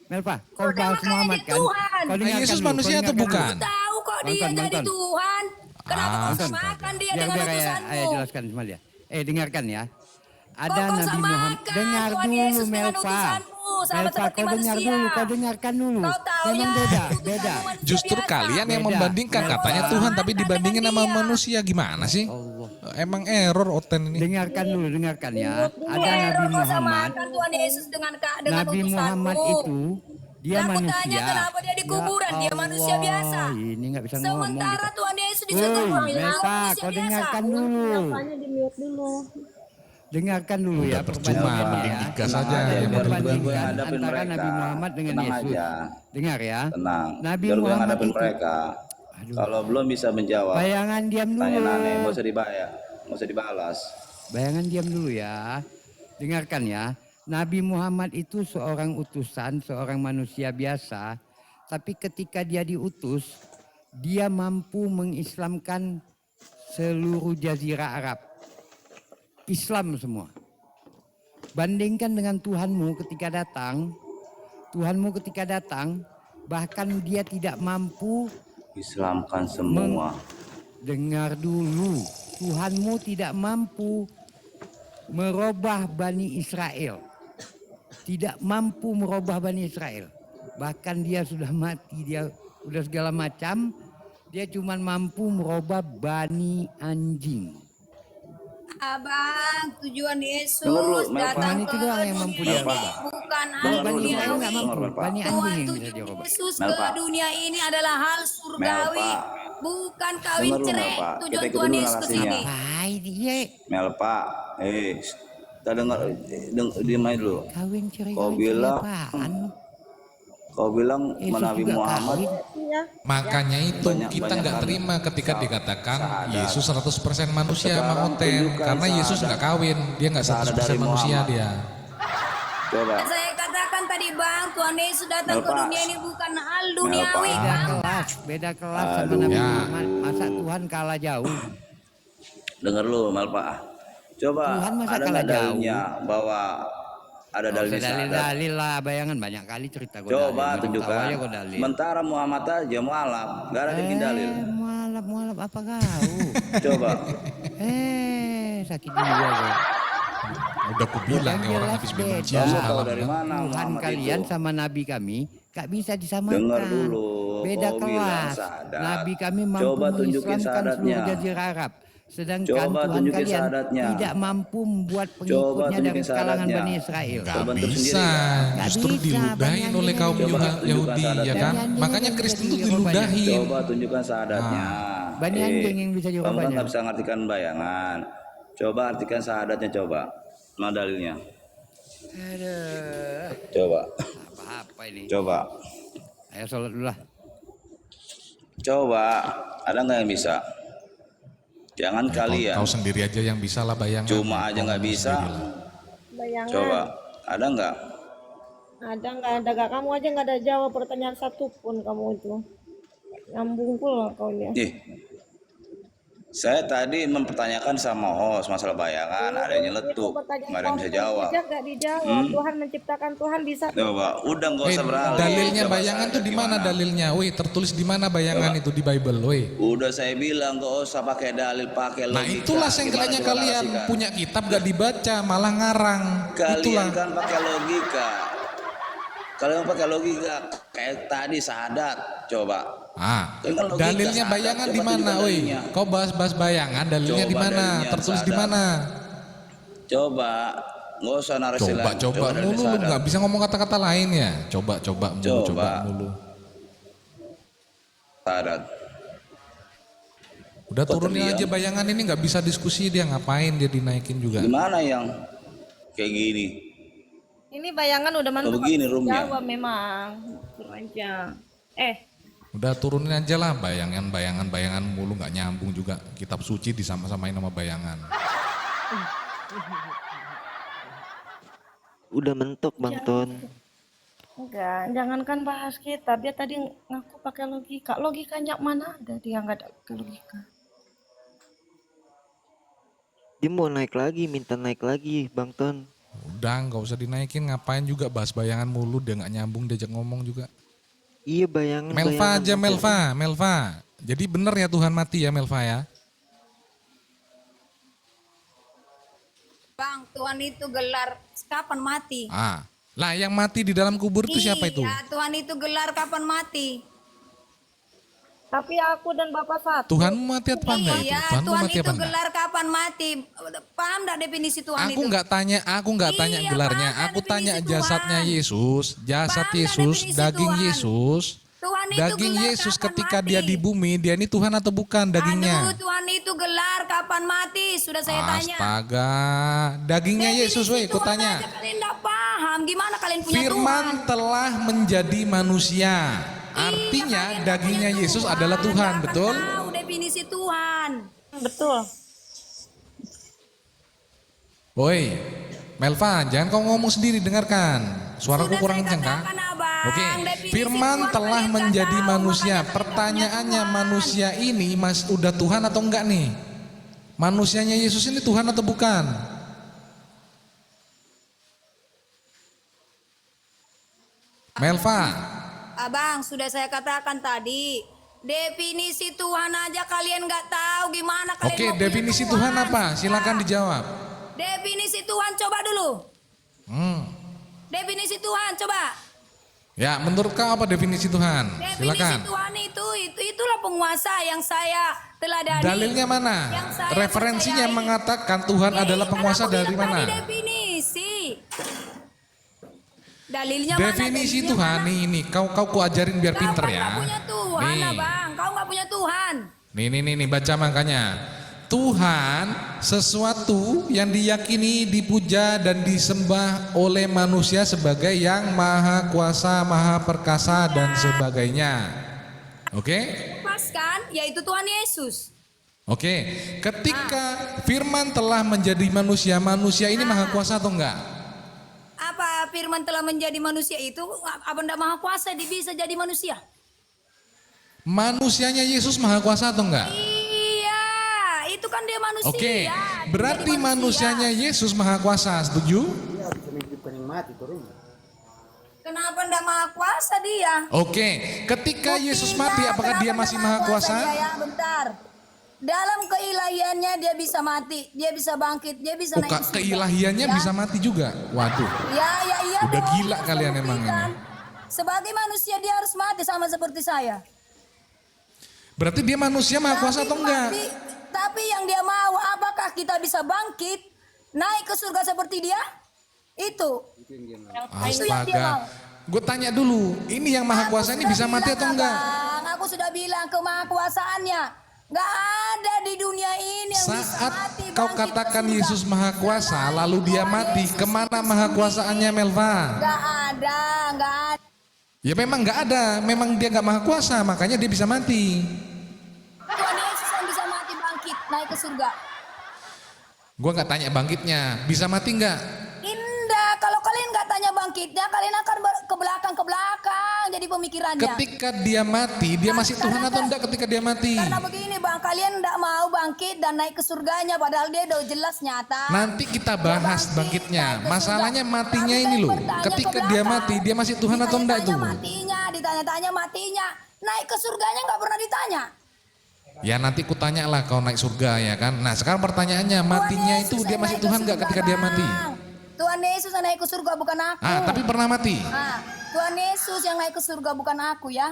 Melpa, kau bahas makanya Muhammad dia kan? Tuhan. Kau dengarkan Yesus dulu, manusia atau bukan? Aku tahu kok dia jadi Tuhan. Kenapa kau samakan dia dengan Biar utusanmu? ayah jelaskan sama dia. Dengarkan ya. Kok Ada kau Nabi Muhammad. samakan Dengar Tuhan dulu Yesus dengan Melpa. utusanmu, sama Melpa, seperti kau dengar manusia. dulu, kau dengarkan dulu. Kau tahu Memang ya, beda, utusanmu beda. manusia Justru biasa. kalian yang Beda. membandingkan Melpa. katanya Tuhan tapi dibandingin sama Dia. manusia gimana sih? Allah. Emang error Oten ini. Dengarkan dulu, dengarkan ya. Ada Error Nabi kau Muhammad. samakan Tuhan Yesus dengan Nabi utusanmu. Muhammad itu dia Lah, aku manusia. tanya kenapa dia di kuburan, dia manusia biasa. Ini nggak bisa ngomong Sementara kita. Tuhan Yesus di Woi, kuburan, dia Melpa, manusia kau biasa. dengarkan dulu. Apanya di mute dulu. Dengarkan dulu ya percuma perbandingannya mending ya. digas aja Ada yang biar model gue begini. yang perbandingan hadapin antara mereka. Nabi Muhammad dengan Tenang Yesus. aja. Dengar ya. Tenang. Nabi Biar gue yang Muhammad hadapin itu. mereka. Aduh. Kalau belum bisa menjawab, Bayangan diam tanya dulu. nane, nggak usah dibayar, nggak usah dibalas. Bayangan diam dulu ya. Dengarkan ya. Nabi Muhammad itu seorang utusan, seorang manusia biasa. Tapi ketika dia diutus, dia mampu mengislamkan seluruh jazirah Arab. Islam semua. Bandingkan dengan Tuhanmu ketika datang, bahkan dia tidak mampu Islamkan semua. dengar dulu. Tuhanmu tidak mampu merubah Bani Israel. Tidak mampu merubah Bani Israel. Bahkan dia sudah mati, dia sudah segala macam. Dia cuma mampu merubah Bani anjing. Abang, tujuan Yesus Dengar lu, datang Melpa. Itu doang yang mampu dia dunia ubah. bukan hal Dengar Bani lu, Israel duniawi. nggak mampu. Melpa. Bani anjing Tuhan yang bisa tujuan dirubah. Yesus Melpa. ke dunia ini adalah hal surgawi, Melpa. bukan kawin Dengar lu, cerai. Melpa. Tujuan Kita ikut Tuhan dulu Yesus ke narasinya. sini. Hai dia Melpa, kita dengar, diam aja dulu. kawin cerai Kau bilang, apaan? kau bilang Yesus Nabi juga Muhammad. kawin. Makanya itu Banyak- kita banyak nggak kan terima ketika dikatakan sahadat. Yesus 100% manusia Sekarang sama Oten. tunjukkan Karena Yesus sahadat. nggak kawin, dia nggak Sahadat 100% dari manusia Muhammad. dia. Coba. Saya katakan tadi Bang, Tuhan Yesus datang ke Melpa. dunia ini bukan hal duniawi. Melpa. Beda kelas sama Aduh. Nabi Ya. Muhammad. Masa Tuhan kalah jauh? Dengar lu, Melpa. Coba Tuhan masa ada kalah nggak dalilnya bahwa ada Nggak dalil usah sahadat? dalil-dalil lah, bayangan banyak kali cerita gue Coba dalil. Mau tunjukkan. tahu aja gue dalil. Sementara Muhammad aja mualaf, gak ada bikin dalil. Mualaf apa kau? Coba. Sakit jiwa gue. Udah aku bilang nih orang Jelas habis beda. benci Kamu tahu salam dari kan. mana Tuhan Muhammad kalian itu? sama Nabi kami gak bisa disamakan. Dengar dulu. Beda Kau bilang kelas. sahadat. Nabi kami mampu Coba tunjukin mengislamkan seluruh sahadatnya. jazirah Arab. Sedangkan Coba Tuhan tunjukin kalian sahadatnya. tidak mampu membuat Coba pengikutnya dari tunjukin kalangan sahadatnya. Bani Israel. Gak Terbentuk bisa, sendiri, kan? justru Nggak bisa, diludahin Bani oleh kaum Anjing. Coba Yahudi tunjukkan ya sahadatnya. kan. Bani Anjing Makanya yang Kristen bisa tuh dirubah. diludahin. Coba tunjukkan sahadatnya. Bani anjing yang bisa Kamu kan jawabannya. nggak bisa ngartikan bayangan. Coba artikan sahadatnya coba. Mana dalilnya? Aduh. Coba. Apa ini? Coba. Ayo sholat dulu lah. Coba. Ada nggak yang bisa? Jangan kalian. Kau sendiri aja yang bisa lah bayangan. Cuma aja Kau nggak ngomong bisa. sendiri lah. Bayangan. Coba. Ada nggak? Ada nggak ada gak? Kamu aja nggak ada jawab pertanyaan satu pun kamu itu. Nyambung pula kau ya. Ih. Saya tadi mempertanyakan sama host masalah bayangan, ada yang nyeletuk, nggak ada yang bisa jawab. Nggak dijawab. Tuhan menciptakan, Tuhan bisa. Coba, udah nggak usah beralih. Dalilnya Coba bayangan tuh sahadat di mana gimana? dalilnya? Woi, tertulis di mana bayangan Coba. itu di Bible, woi. Udah saya bilang nggak usah pakai dalil, pakai logika. Nah itulah sengkelanya Gimana coba kalian narasikan? punya kitab gak dibaca malah ngarang. Kalian Itulah. kan pakai logika. Kalian pakai logika kayak tadi sahadat. Coba. Ah, Kan logika, dalilnya sahadat. bayangan Coba di mana, tunjukkan woi? dalilnya. Kau bahas-bahas bayangan, dalilnya Coba di mana? dalilnya, Tertulis di sahadat. mana? Coba. Nggak usah narasi lain. Coba dalil mulu, lu sahadat. nggak bisa ngomong kata-kata lain ya? Coba mulu, coba mulu. Sahadat. Udah Kok turunin terdiam? aja bayangan ini nggak bisa diskusi dia ngapain dia dinaikin juga. Gimana yang kayak gini? Ini bayangan udah mantap. begini roomnya. Jawab memang. Suruh aja. Udah turunin aja lah bayangan mulu nggak nyambung juga. Kitab suci disama-samain sama bayangan. Udah mentok Bang Ton. Enggak, jangankan bahas kitab. Dia tadi ngaku pakai logika. Logikanya mana ada? Dia nggak ada pakai logika. Dia mau naik lagi, minta naik lagi Bang Ton. Udah nggak usah dinaikin, ngapain juga bahas bayangan mulu, dia nggak nyambung diajak ngomong juga. Iya bayangan. Melva aja Melva. Jadi bener ya Tuhan mati ya Melva ya? Bang, Tuhan itu gelar kapan mati? Lah yang mati di dalam kubur itu siapa itu? Iya, Tuhan itu gelar kapan mati? Tapi aku dan Bapak satu. Tuhanmu mati atau enggak itu? Iya, Tuhanmu Tuhan mati itu apa enggak? gelar kapan mati? Paham enggak definisi Tuhan Aku itu? nggak tanya Iya, gelarnya. paham Aku definisi tanya Tuhan. jasadnya Yesus, jasad Paham Yesus, definisi daging Tuhan. Yesus. Tuhan itu Daging gelar Yesus kapan ketika mati? dia di bumi, dia ini Tuhan atau bukan Aduh, dagingnya? Tuhan itu gelar kapan mati? Sudah saya tanya. Astaga, dagingnya Yesus, Definisi weh, aku Tuhan tanya. aja kalian enggak paham. Gimana kalian punya Firman Tuhan? telah menjadi manusia. Artinya Iya, kalian dagingnya punya Yesus Tuhan, adalah Tuhan, nggak akan betul? Tahu definisi Tuhan. Betul. Woi, Melva, jangan kau ngomong sendiri, dengarkan. Suaraku Sudah kurang saya kencang kah? katakan, Abang, Oke, definisi firman Tuhan telah kalian nggak menjadi tahu, manusia. makanya kalian Pertanyaannya, nggak punya Tuhan. manusia ini udah Tuhan atau enggak nih? Manusianya Yesus ini Tuhan atau bukan? Melva, Abang, sudah saya katakan tadi, definisi Tuhan aja kalian nggak tahu gimana kalian oke, mau punya definisi Tuhan apa? Silakan dijawab. Definisi Tuhan coba dulu. Definisi Tuhan coba. Ya, menurut kau apa definisi Tuhan? Definisi Silakan. Tuhan itulah penguasa yang saya teladani. Dalilnya mana? Yang saya Referensinya percayai. mengatakan Tuhan Ya, adalah kan penguasa aku dari bilang mana? tadi definisi. Dalilnya Definisi mana? Tuhan nih, kau ajarin biar Kau pinter kan ya. nggak punya Tuhan, Nih. Abang. Kau nggak punya Tuhan. Nih, baca makanya. Tuhan sesuatu yang diyakini, dipuja dan disembah oleh manusia sebagai yang maha kuasa, maha perkasa dan sebagainya. Oke? Pas kan? Yaitu Tuhan Yesus. Oke. Ketika firman telah menjadi manusia, manusia ini maha kuasa atau enggak? Apa firman telah menjadi manusia itu? Apa enggak maha kuasa dia bisa jadi manusia? Manusianya Yesus maha kuasa atau enggak? Iya, itu kan dia manusia. Oke. Dia Berarti jadi manusia. manusianya Yesus maha kuasa, setuju? Kenapa enggak maha kuasa dia? Oke. Ketika Yesus mati, apakah dia masih maha kuasa? Ya, bentar. Dalam keilahiannya dia bisa mati, dia bisa bangkit, dia bisa naik ke surga. Keilahiannya Ya. bisa mati juga. Waduh. Iya. Udah dong, gila harus kalian emang membuktikan. ini. Sebagai manusia dia harus mati sama seperti saya. Berarti dia manusia maha kuasa atau enggak? Tapi yang dia mau, apakah kita bisa bangkit, naik ke surga seperti dia? Itu. Itu yang dia mau. Astaga. Gue tanya dulu, ini yang maha kuasa ini bisa mati atau enggak? Bang, aku sudah bilang kemahakuasaannya. Gak ada di dunia ini yang bisa Saat mati. kau bangkit ke katakan surga. Yesus maha kuasa, lalu dia Tuhan mati, Yesus kemana itu maha sendiri. kuasaannya Melva? Gak ada. Ya memang enggak ada, memang dia enggak maha kuasa, makanya dia bisa mati. Tuhan Yesus yang bisa mati bangkit, naik ke surga. Gue nggak tanya bangkitnya, bisa mati enggak? Indah, kalau kalian nggak tanya bangkitnya, kalian akan ke belakang jadi pemikirannya. Ketika dia mati, dia masih Tuhan atau enggak ketika dia mati? Karena begini bang, kalian nggak mau bangkit dan naik ke surganya, padahal dia udah jelas nyata. Nanti kita bahas Dia bangkitnya. naik ke Masalahnya surga. matinya Tapi ini saya loh. bertanya ke Ketika dia belakang. mati, dia masih Tuhan atau enggak itu? Ditanya-tanya matinya, naik ke surganya nggak pernah ditanya. Ya nanti kutanya lah kau naik surga ya kan. Nah sekarang pertanyaannya, matinya Tuhan itu Yesus dia yang masih naik ke Tuhan enggak surga, ketika dia mati? Bang. Tuhan Yesus yang naik ke surga bukan aku. Tapi pernah mati? Tuhan Yesus yang naik ke surga bukan aku ya.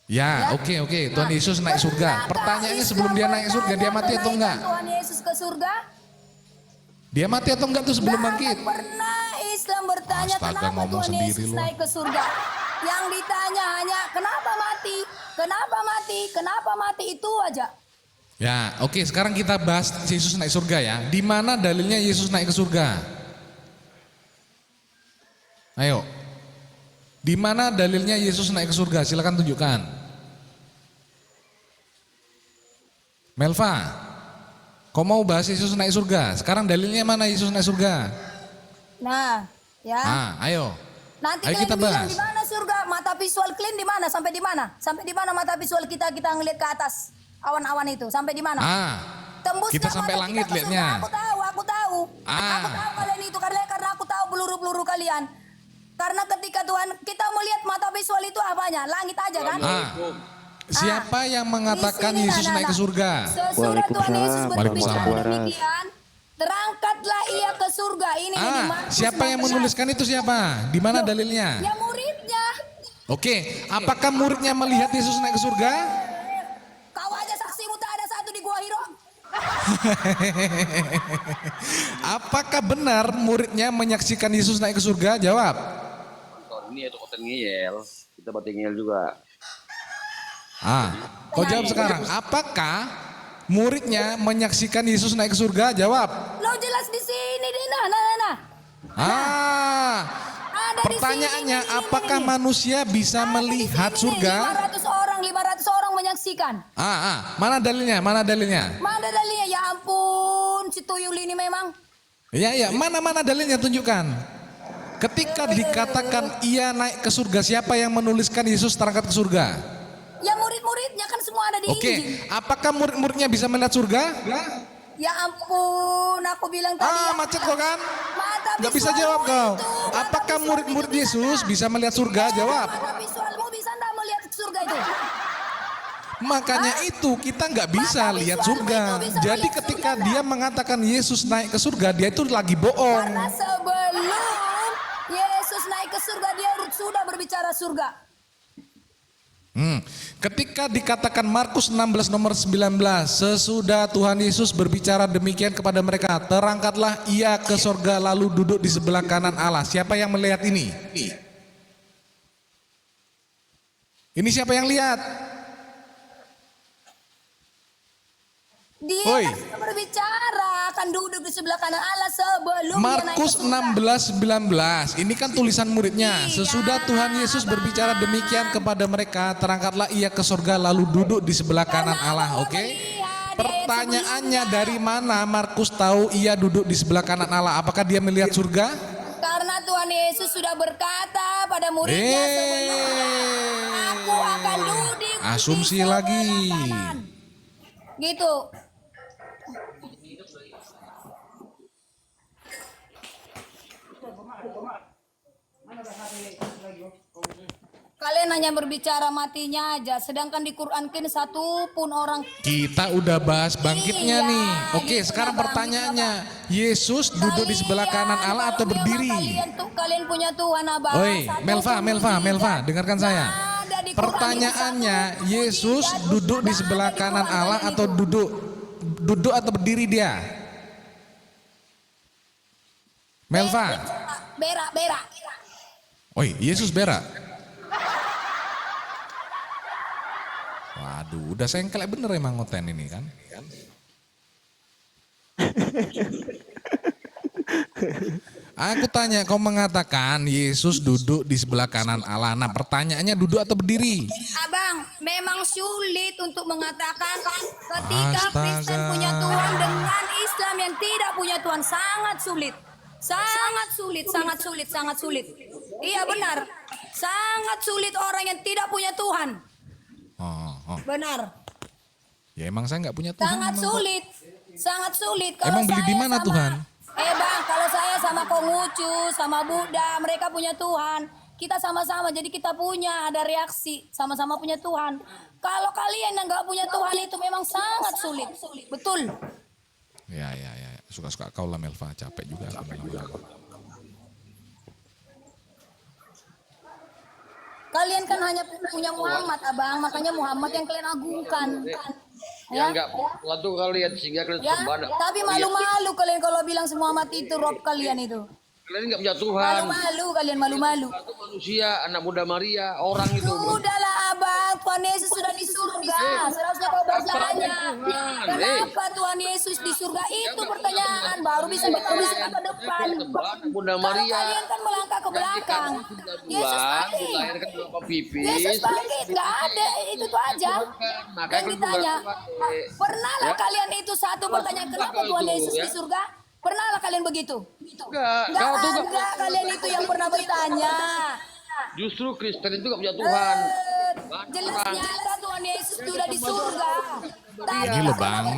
Ya, oke. Tuhan Yesus naik surga. Pertanyaannya sebelum dia naik surga, dia mati atau enggak? Tuhan Yesus ke surga? Dia mati atau enggak tuh sebelum bangkit? Nggak pernah Islam bertanya Astaga, kenapa ngomong Tuhan sendiri Yesus lu. naik ke surga. Yang ditanya hanya kenapa mati, kenapa mati, kenapa mati, itu aja. Ya, oke. Sekarang kita bahas Yesus naik surga ya. Di mana dalilnya Yesus naik ke surga? Ayo. Di mana dalilnya Yesus naik ke surga? Silakan tunjukkan. Melva, kau mau bahas Yesus naik surga? Sekarang dalilnya mana Yesus naik surga? Nah, ya. Ayo. Nanti Ayo kalian kita bilang bahas. di mana surga? Mata visual clean di mana? Sampai di mana? Sampai di mana mata visual kita ngelihat ke atas awan-awan itu? Sampai di mana? Tembus kita nggak sampai mata langit kita ke surga? liatnya. Aku tahu. Aku tahu kalian itu karena aku tahu peluru-peluru kalian. Karena ketika Tuhan, kita melihat mata visual itu apanya? Langit aja kan? Siapa yang mengatakan Di sini, Yesus naik ke surga? Sesudah Tuhan Yesus berbicara Waalaikumsalam. demikian, terangkatlah ia ke surga. Ini di Markus Siapa yang 16. menuliskan itu siapa? Di mana dalilnya? Ya muridnya. Oke, apakah muridnya melihat Yesus naik ke surga? Kau aja saksimu tak ada satu di Gua Hiro. Apakah benar muridnya menyaksikan Yesus naik ke surga? Jawab. Ini itu konten ngeyel, kita buat ngeyel juga. Kau jawab sekarang. Apakah muridnya menyaksikan Yesus naik ke surga? Jawab. Lo jelas di sini, Dina. Ada Pertanyaannya, di sini, apakah manusia bisa melihat Di sini, surga? 500 orang menyaksikan. Mana dalilnya? Mana dalilnya? Mana dalilnya? Ya ampun, si tuyul ini memang. Ya, mana dalilnya, tunjukkan. Ketika dikatakan ia naik ke surga, siapa yang menuliskan Yesus terangkat ke surga? Ya murid-muridnya kan semua ada di Oke, Injil. apakah murid-muridnya bisa melihat surga? Ya ampun, aku bilang tadi. Macet kau kan? Mata Gak bisa visualmu jawab kau. itu, mata Apakah visualmu murid-murid itu bisa Yesus nggak? bisa melihat surga? Jawab. Mata visualmu bisa enggak melihat surga itu? Makanya itu kita nggak bisa Mata lihat visualmu surga. itu bisa Jadi melihat ketika surga, dia mengatakan Yesus naik ke surga, dia itu lagi bohong. Karena sebelum Yesus naik ke surga, dia sudah berbicara surga. Ketika dikatakan Markus 16 nomor 19, sesudah Tuhan Yesus berbicara demikian kepada mereka, terangkatlah ia ke surga lalu duduk di sebelah kanan Allah. Siapa yang melihat ini? Ini siapa yang lihat? Dia Oi. kan sudah berbicara akan duduk di sebelah kanan Allah sebelum Markus dia naik ke surga. 16:19. Ini kan tulisan muridnya. Sesudah Tuhan Yesus berbicara demikian kepada mereka, terangkatlah ia ke surga lalu duduk di sebelah kanan Allah. Oke? Pertanyaannya, dari mana Markus tahu ia duduk di sebelah kanan Allah? Apakah dia melihat surga? Karena Tuhan Yesus sudah berkata pada muridnya sebelum aku akan duduk Asumsi di sebelah lagi. kanan. Gitu. Kalian hanya berbicara matinya aja, sedangkan di Quran kan satu pun orang. Kita udah bahas bangkitnya Iya, nih. Oke, gitu sekarang ya, Bang. pertanyaannya, Yesus duduk di sebelah kanan Allah atau Baru memang berdiri? Kalian punya Tuhan abang. Oi, Satu Melva, pun Melva, tidak. Melva, dengarkan saya. Ada di Quran Pertanyaannya, itu satu pun Yesus tidak. duduk di Tidak sebelah ada di kanan Quran Allah kalian atau itu. duduk atau berdiri dia? Melva. Berak. Oi, Yesus berak. Waduh, udah sengklek bener emang ngoten ini kan. Aku tanya, kau mengatakan Yesus duduk di sebelah kanan Allah. Nah, pertanyaannya duduk atau berdiri? Abang, memang sulit untuk mengatakan ketika Astaga. Kristen punya Tuhan dengan Islam yang tidak punya Tuhan, sangat sulit. Sangat sulit. Iya benar. Sangat sulit orang yang tidak punya Tuhan. Oh. Benar. Ya emang saya nggak punya Tuhan. Sangat emang. sulit. Sangat sulit. Emang beli di mana Tuhan? Bang, kalau saya sama Konghucu, sama Buddha, mereka punya Tuhan. Kita sama-sama, jadi kita punya, ada reaksi. Sama-sama punya Tuhan. Kalau kalian yang nggak punya Tuhan itu memang sangat sulit. Betul. Ya. Suka-suka kau lah Melva, capek juga aku lama-lama. Kalian kan hanya punya Muhammad, abang. Makanya Muhammad yang kalian agungkan. Ya enggak waktu kalian sehingga kalian Ya, sembah. tapi malu-malu kalian kalau bilang si Muhammad itu Rob kalian itu. Kalian enggak punya Tuhan. Malu-malu kalian, malu-malu. Itu manusia, anak muda Maria, orang itu. Sudahlah abang, Tuhan Yesus sudah di surga. Seharusnya kau bertanya, kenapa Tuhan Yesus di surga? Itu pertanyaan, baru bisa kita bisa ke depan. Anak muda Kalau Maria. kalian kan melangkah ke belakang. Yesus bangkit. Dilahirkan berapa pipis. Yesus bangkit, nggak ada, itu tuh aja. Makanya Yang ditanya, pernahlah kalian itu satu pertanyaan, kenapa Tuhan Yesus di surga? Pernahlah kalian begitu? Enggak, Nggak kau tuh ada kalian itu yang pernah bertanya. justru Kristen itu enggak punya Tuhan. jelas nyata Tuhan Yesus sudah di surga. Ini loh Bang,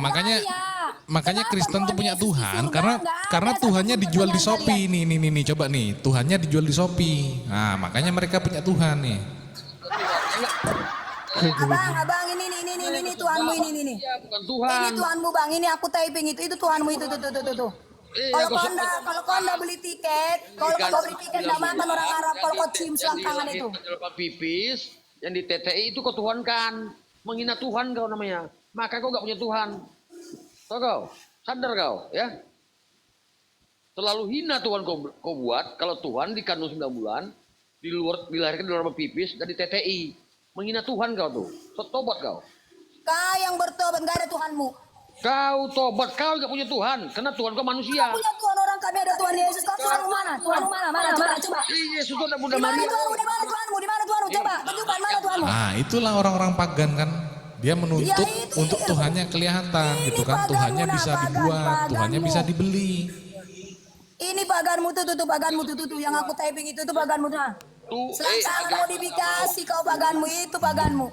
makanya Kristen tuh punya Tuhan karena Tuhannya dijual di Shopee nih coba nih, Tuhannya dijual di Shopee. Nah, makanya mereka punya Tuhan nih. Abang ini Tuhanmu ini. Iya, bukan Tuhan. Ini Tuhanmu Bang, ini aku typing itu Tuhanmu itu tuh. Kalau kau ndak beli tiket, kalau kau beli tiket ndak makan orang Arab, kalau kau cium selangkangan itu. Pipis yang di TTI itu kau Tuhan kan, menghina Tuhan kau namanya. Maka kau gak punya Tuhan. Tahu kau? Sadar kau, ya? Terlalu hina Tuhan kau buat. Kalau Tuhan dikandung 9 bulan, dilahirkan di luar pipis dan di TTI, menghina Tuhan kau tuh. Tobat kau. Kau yang bertobat, gak ada Tuhanmu. Kau tobat, kau gak punya Tuhan, karena Tuhan kau manusia. Punya Tuhan orang kami ada Tuhan Yesus. Kau Tuhanmu mana? Tuhanmu mana? Coba. Yesus itu ada Bunda Di mana Maria. Tuhanmu? Di mana Tuhanmu? Coba tunjukkan mana Tuhanmu. Nah, itulah orang-orang pagan kan. Dia menuntut Ya, itu untuk dia. Tuhannya kelihatan Ini gitu kan. paganmu, Tuhannya nah, bisa pagan, dibuat, Tuhannya paganmu. bisa dibeli. Ini paganmu tuh paganmu tuh yang aku typing itu paganmu tuh. Selangkangan modifikasi kau paganmu itu paganmu.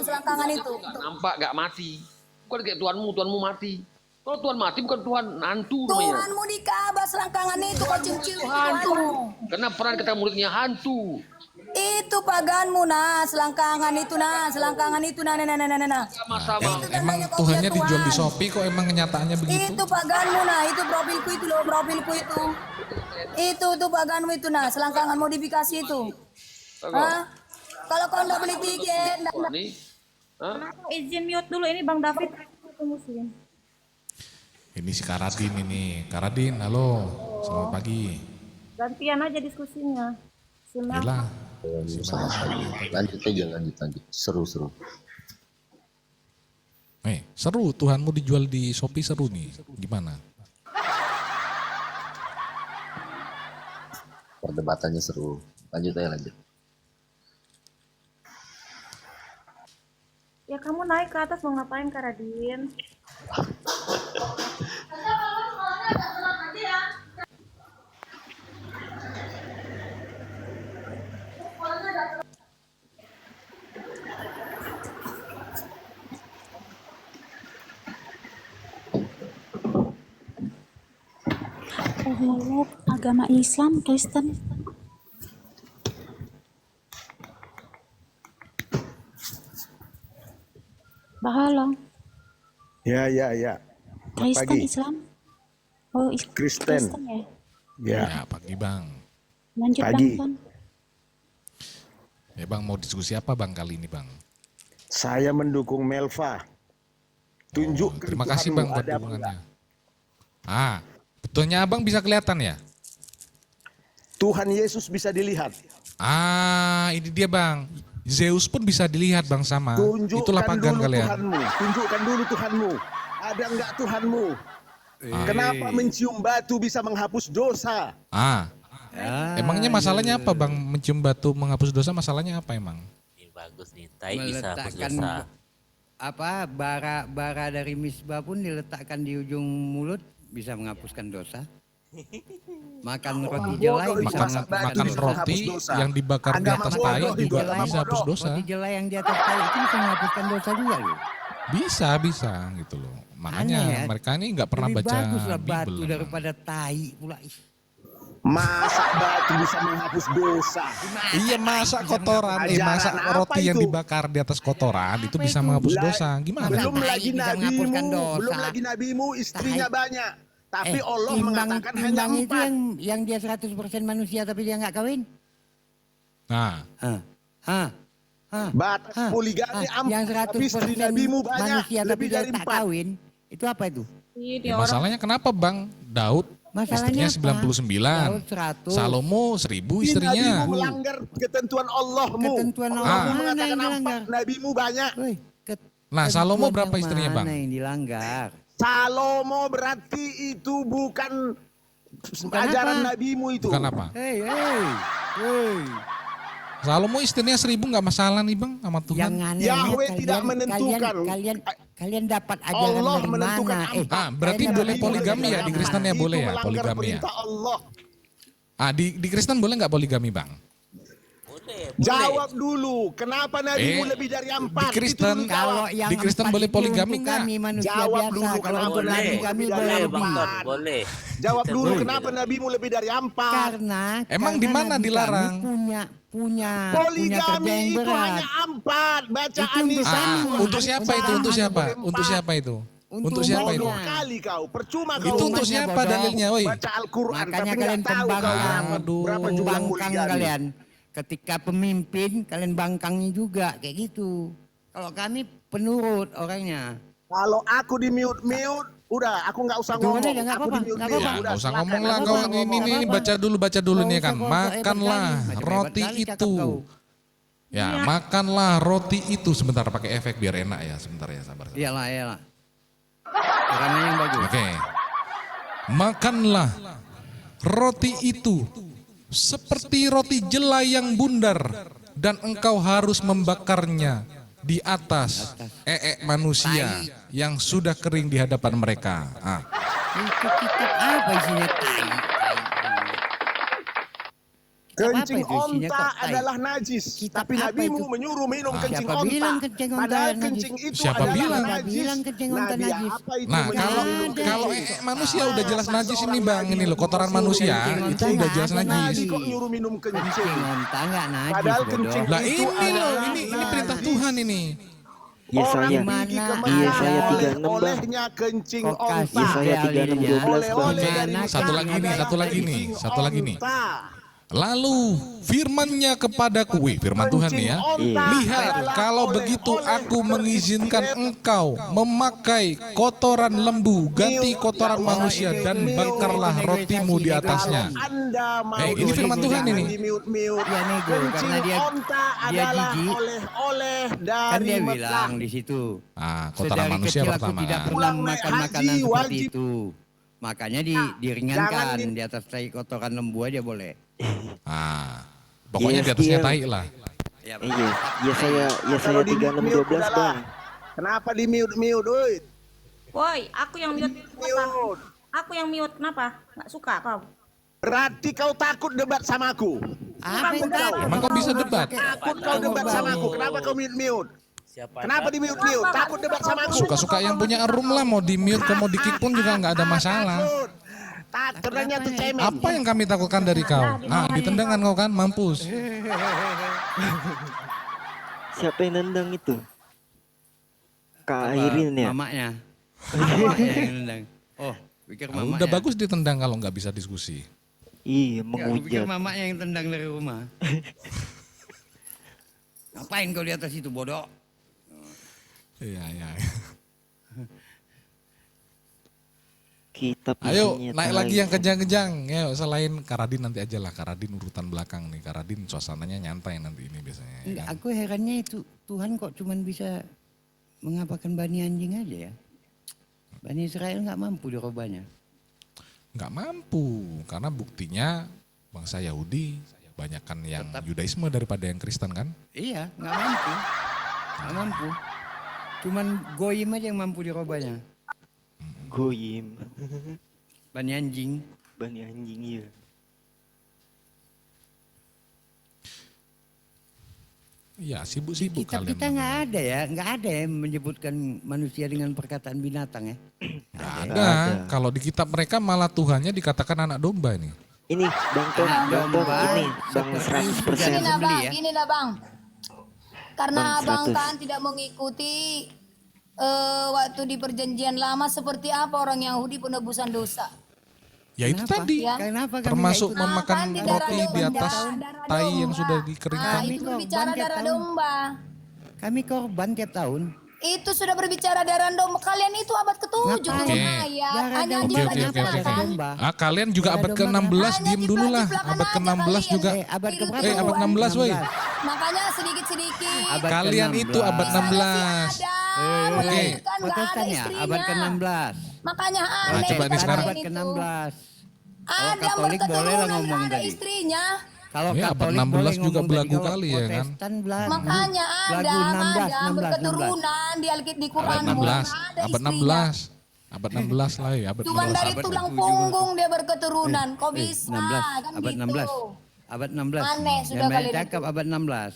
Selangkangan itu. Nampak gak mati. Bukan kayak Tuhanmu mati. Kalau Tuhan mati bukan Tuhan, hantu namanya. Tuhanmu di Ka'bah selangkangan itu kau cium-cium Tuhanmu. Karena peran kata muridnya hantu. Itu paganmu selangkangan itu nah. Sama-sama. Emang Tuhannya dijual di Shopee kok emang kenyataannya begitu? Itu paganmu itu profilku itu loh, profilku itu. Itu tuh paganmu itu selangkangan modifikasi itu. Hah? Kalau kau nggak beli tiket, Nih. Hah? Izin mute dulu ini Bang David itu muslim. Ini si Karadin ini. Karadin, halo. Selamat pagi. Gantian aja diskusinya. Simel. Gila. Lanjut aja, lanjut. Seru. Seru Tuhanmu dijual di Shopee seru nih. Gimana? Perdebatannya seru. Lanjut. Ya kamu naik ke atas mau ngapain Karadin? Terhadap agama Islam, Kristen. Halo, Ya. Kristen Pagi. Islam. Oh, Kristen. ya. Ya, Ya, pagi Bang. Lanjut Pagi. Bang. Ya Bang, mau diskusi apa Bang kali ini Bang? saya mendukung Melva. Tunjukkan Terima kasih Tuhanmu Bang buat ada apa dukungannya. enggak. Betulnya Abang bisa kelihatan ya? Tuhan Yesus bisa dilihat. Ini dia Bang. Zeus pun bisa dilihat Bang sama. Itulah Tunjukkan pagan dulu kalian. Tuhanmu. Tunjukkan dulu Tuhanmu. Ada enggak Tuhanmu? Kenapa mencium batu bisa menghapus dosa? Emangnya masalahnya apa Bang? Mencium batu menghapus dosa masalahnya apa emang? Ini bagus nih, tai bisa hapus Meletakkan dosa. bara dari misbah pun diletakkan di ujung mulut bisa menghapuskan dosa. Makan roti jelai bisa Makan roti yang dibakar di Agama atas bodoh tai itu, juga agama bisa hapus bodoh. dosa. Roti jelai yang di atas tai itu bisa menghapuskan dosa juga loh. Bisa gitu loh. Makanya Aneh ya. mereka ini nggak pernah Lebih baca bagus lah batu Bible. daripada tai pula. Masa batu bisa menghapus dosa? Iya, masa kotoran, masa Ajaran apa roti yang itu? dibakar di atas kotoran itu bisa menghapus dosa. Gimana? Belum Tai lagi bisa nabimu, menghapuskan dosa. belum lagi nabimu istrinya banyak. Tapi Allah mengatakan hanya timbang itu 4. yang dia 100% manusia tapi dia nggak kawin. Nah, Batas poligami yang 4. Tapi 100% istri nabimu banyak, manusia tapi lebih dia dari tak 4. kawin. Itu apa itu? ya masalahnya kenapa Bang? Daud Masalahnya istrinya apa? 99, Daud 100. Salomo 1000 Nabimu istrinya. melanggar ketentuan Allahmu. Ketentuan Allah Allahmu mana mengatakan yang dilanggar? 4, nabimu banyak. Woi, Nah, Salomo ketentuan berapa yang istrinya, Bang? Mana yang dilanggar? Salomo berarti itu bukan ajaran apa? nabimu itu. Bukan apa? Hei. Salomo istrinya 1000 nggak masalah nih Bang sama Tuhan. Yang anehnya Yahweh tidak menentukan. Kalian dapat ajaran Allah dari menentukan mana? Berarti kalian boleh dapat poligami ya ajaran di dari Kristen ya Itu boleh ya melanggar poligami ya. perintah Allah. Di Kristen boleh nggak poligami Bang? Boleh, Jawab dulu, kenapa nabimu lebih dari 4? Di Kristen, Kalau yang di Kristen 4 boleh itu poligami untuk nggak? kami manusia Jawab biasa. dulu, Kalau kenapa untuk nabi nabimu kami lebih dari boleh Boleh, lebih. Bang Ton, boleh. Jawab Kita dulu, boleh. kenapa nabimu lebih dari 4? Karena Emang di mana nabi dilarang? kami punya kerja Poligami yang itu berat. hanya 4. Bacaan Itu untuk Nisa. Untuk siapa itu? Untuk siapa? Untuk siapa itu? Untuk siapa itu? Bodoh kali kau, percuma kau. Itu untuk siapa bodoh. dalilnya, woi? Baca Al-Quran, Makanya tapi kalian nggak tahu kau kembangkan. berapa jumlah Bangkang poligami. kalian. Ketika pemimpin kalian bangkangnya juga kayak gitu. Kalau kami penurut orangnya. Kalau aku di mute, udah aku nggak usah Betul, ngomong. udah, nggak Aku apa-apa, di mute, nggak Ya, apa-apa. udah. nggak usah silakan. ngomong lah Nggak kau. usah ngomong. Ini baca dulu nih kan. Nggak usah, Makanlah hebat kali. roti Macam hebat kali itu. cakap kau. Ya, makanlah roti itu. Sebentar pakai efek biar enak ya. Sebentar ya, sabar. Iyalah. Caranya yang bagus. Oke. Makanlah roti itu seperti roti jelai yang bundar dan engkau harus membakarnya di atas manusia yang sudah kering di hadapan mereka. Itu kitab apa isinya? Tai. Kencing Kitab apa itu isinya onta kok tai? adalah najis, Kitab tapi apa nabimu itu? menyuruh minum kencing Siapa onta. bilang kencing onta Padahal najis? kencing itu Siapa adalah bilang? najis. Bilang kencing onta Nabi najis. apa itu Nah, menyuruh minum kencing? kalau manusia udah jelas najis ini Bang, ini loh kotoran manusia itu udah jelas Nabi najis. kok nyuruh minum kencing? Kencing onta nggak najis, Padahal bodoh. kencing Lah itu ini loh, adalah ini perintah najis. Tuhan ini. Orang Yesaya. pergi ke Iya, Mekah saya 36 olehnya kencing Kok kasih onta. dalilnya? Oleh-oleh dari Mana Satu kasih lagi nih, dalilnya? satu lagi nih. onta. Lalu firman-Nya kepadaku, wih firman Tuhan nih ya. Lihat kalau begitu aku mengizinkan engkau memakai kotoran lembu, ganti kotoran manusia dan bakarlah rotimu di atasnya. Anda mau ini firman Tuhan ini. di mute-mute. Ya, nego, Kencing karena dia onta dia adalah jijik. oleh-oleh Kan dari dia Mekah. bilang di situ. Kotoran Sedari manusia kecil pertama aku tidak kan. pernah Pulang naik makan haji, makanan seperti wajib. itu. Makanya jangan diringankan di atas tai kotoran lembu aja boleh. Pokoknya di atasnya tai lah. Ya, Kalau di mute udahlah. Kenapa di mute, woi? Woi, aku yang mute. Mute. Aku yang mute, kenapa? Nggak suka kau? Berarti kau takut debat sama aku. Apa yang takut? Emang kau bisa debat? Takut kau debat sama aku. Kenapa kau mute? Siapa Kenapa di mute? Takut debat sama aku. Suka-suka yang punya room lah, mau di mute, mau di kick pun juga nggak ada masalah. Takutnya tuh cemen. Apa yang kami takutkan dari kau? Ditendangkan kau kan, mampus. Siapa yang nendang itu? Kak Airin ya? Mamanya. Mamanya yang nendang. Oh, pikir mamanya. Udah bagus ditendang kalau nggak bisa diskusi. Iya, Enggak, aku pikir menghujat. mamanya yang tendang dari rumah. Ngapain kau di atas itu, bodoh? Iya. Kita Ayo punya naik tai. lagi yang kejang-kejang. Ya selain Karadin nanti aja lah. Karadin urutan belakang nih. Karadin suasananya nyantai nanti ini biasanya. ya Enggak, kan? aku herannya itu Tuhan kok cuman bisa mengapakan Bani anjing aja ya. Bani Israel nggak mampu dirubahnya. Nggak mampu karena buktinya bangsa Yahudi banyakkan yang Yudaisme daripada yang Kristen kan? Iya, nggak mampu. Nggak mampu. Cuman goyim aja yang mampu dirubahnya. Goyim. Bani anjing. Bani anjing iya. Iya sibuk-sibuk Kitab kalian. kita nggak ada ya, nggak ada yang menyebutkan manusia dengan perkataan binatang ya. Nggak ada. Kalau di kitab mereka malah Tuhannya dikatakan anak domba ini. Ini Bang Tom, Bang Tom, ini Bang 100%. Gini lah bang, ya. gini lah bang. Karena Bang, abang 100. kan tidak mengikuti waktu di perjanjian lama seperti apa orang Yahudi penebusan dosa. Ya itu Kenapa? tadi. Ya. Kenapa kami Termasuk nggak ikut? memakan Kan di darah roti di domba, atas darah tai yang domba. sudah Nah dikeringkan. Kami itu korban bicara tiap darah tahun. domba. Kami korban tiap tahun. Itu sudah berbicara darah domba. Kalian itu abad ke-7 Ngapain? dengan Oke. ayat. Darah Hanya domba, di Oke, baju oke, oke, belakang. oke. Kalian juga Darah abad domba ke-16 Hanya diem di dulu baju lah. belakang Abad aja ke-16 kalian. juga. Abad Itu keberapa? tuh. abad 16 woi. Makanya sedikit-sedikit. Abad Kalian ke-16. itu abad 16. Ada, Oke. melahirkan nggak ada Protestan ya, istrinya. abad ke-16. Makanya aneh. coba nih sekarang. Abad ke-16. Kalau Ada Katolik boleh lah berketurunan ngomong nggak ada tadi. istrinya. Kalau Ya, abad Katolik 16 boleh juga ngomong belagu tadi. Kalau kali ya kan? Protestan belagu. Makanya ada, Belagu 16, ada 16. berketurunan di Alkitab di Abad Quranmu. 16. Ada Abad istrinya. 16. Abad 16 lah ya. Abad Cuman 16. dari tulang punggung dia berketurunan. Kok bisa? 16, Kan abad gitu. 16. Abad 16. Aneh sudah Yang banyak kalian cakap abad 16.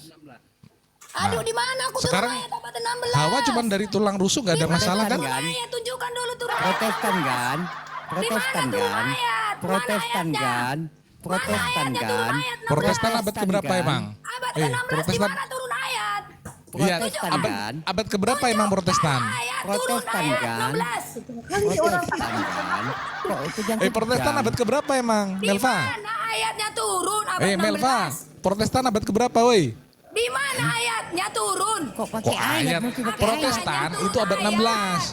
Aduh, di mana aku turun Sekarang ayat abad 16? Hawa cuma dari tulang rusuk gak ada masalah kan? Kan? Ayat tunjukkan dulu turun ayat. Protestan kan? Protestan Di mana turun kan? ayat? Mana Protestan ayatnya? kan? Protestan Mana ayatnya kan? turun ayat? Protestan abad keberapa kan? emang? Abad Eh, ke-16 di Protestan mana turun ayat? Iya, Protestan abad, kan? abad keberapa emang Protestan? Ayat Protestan turun ayat kan? 16. Protestan kan? Kok itu jangan Protestan abad keberapa emang? Di Melva? mana ayatnya turun abad 16? Melva, Protestan abad keberapa woi? Di mana ayatnya turun? Kok pakai Kok ayat? mesti pakai Protestan ayat. itu abad 16.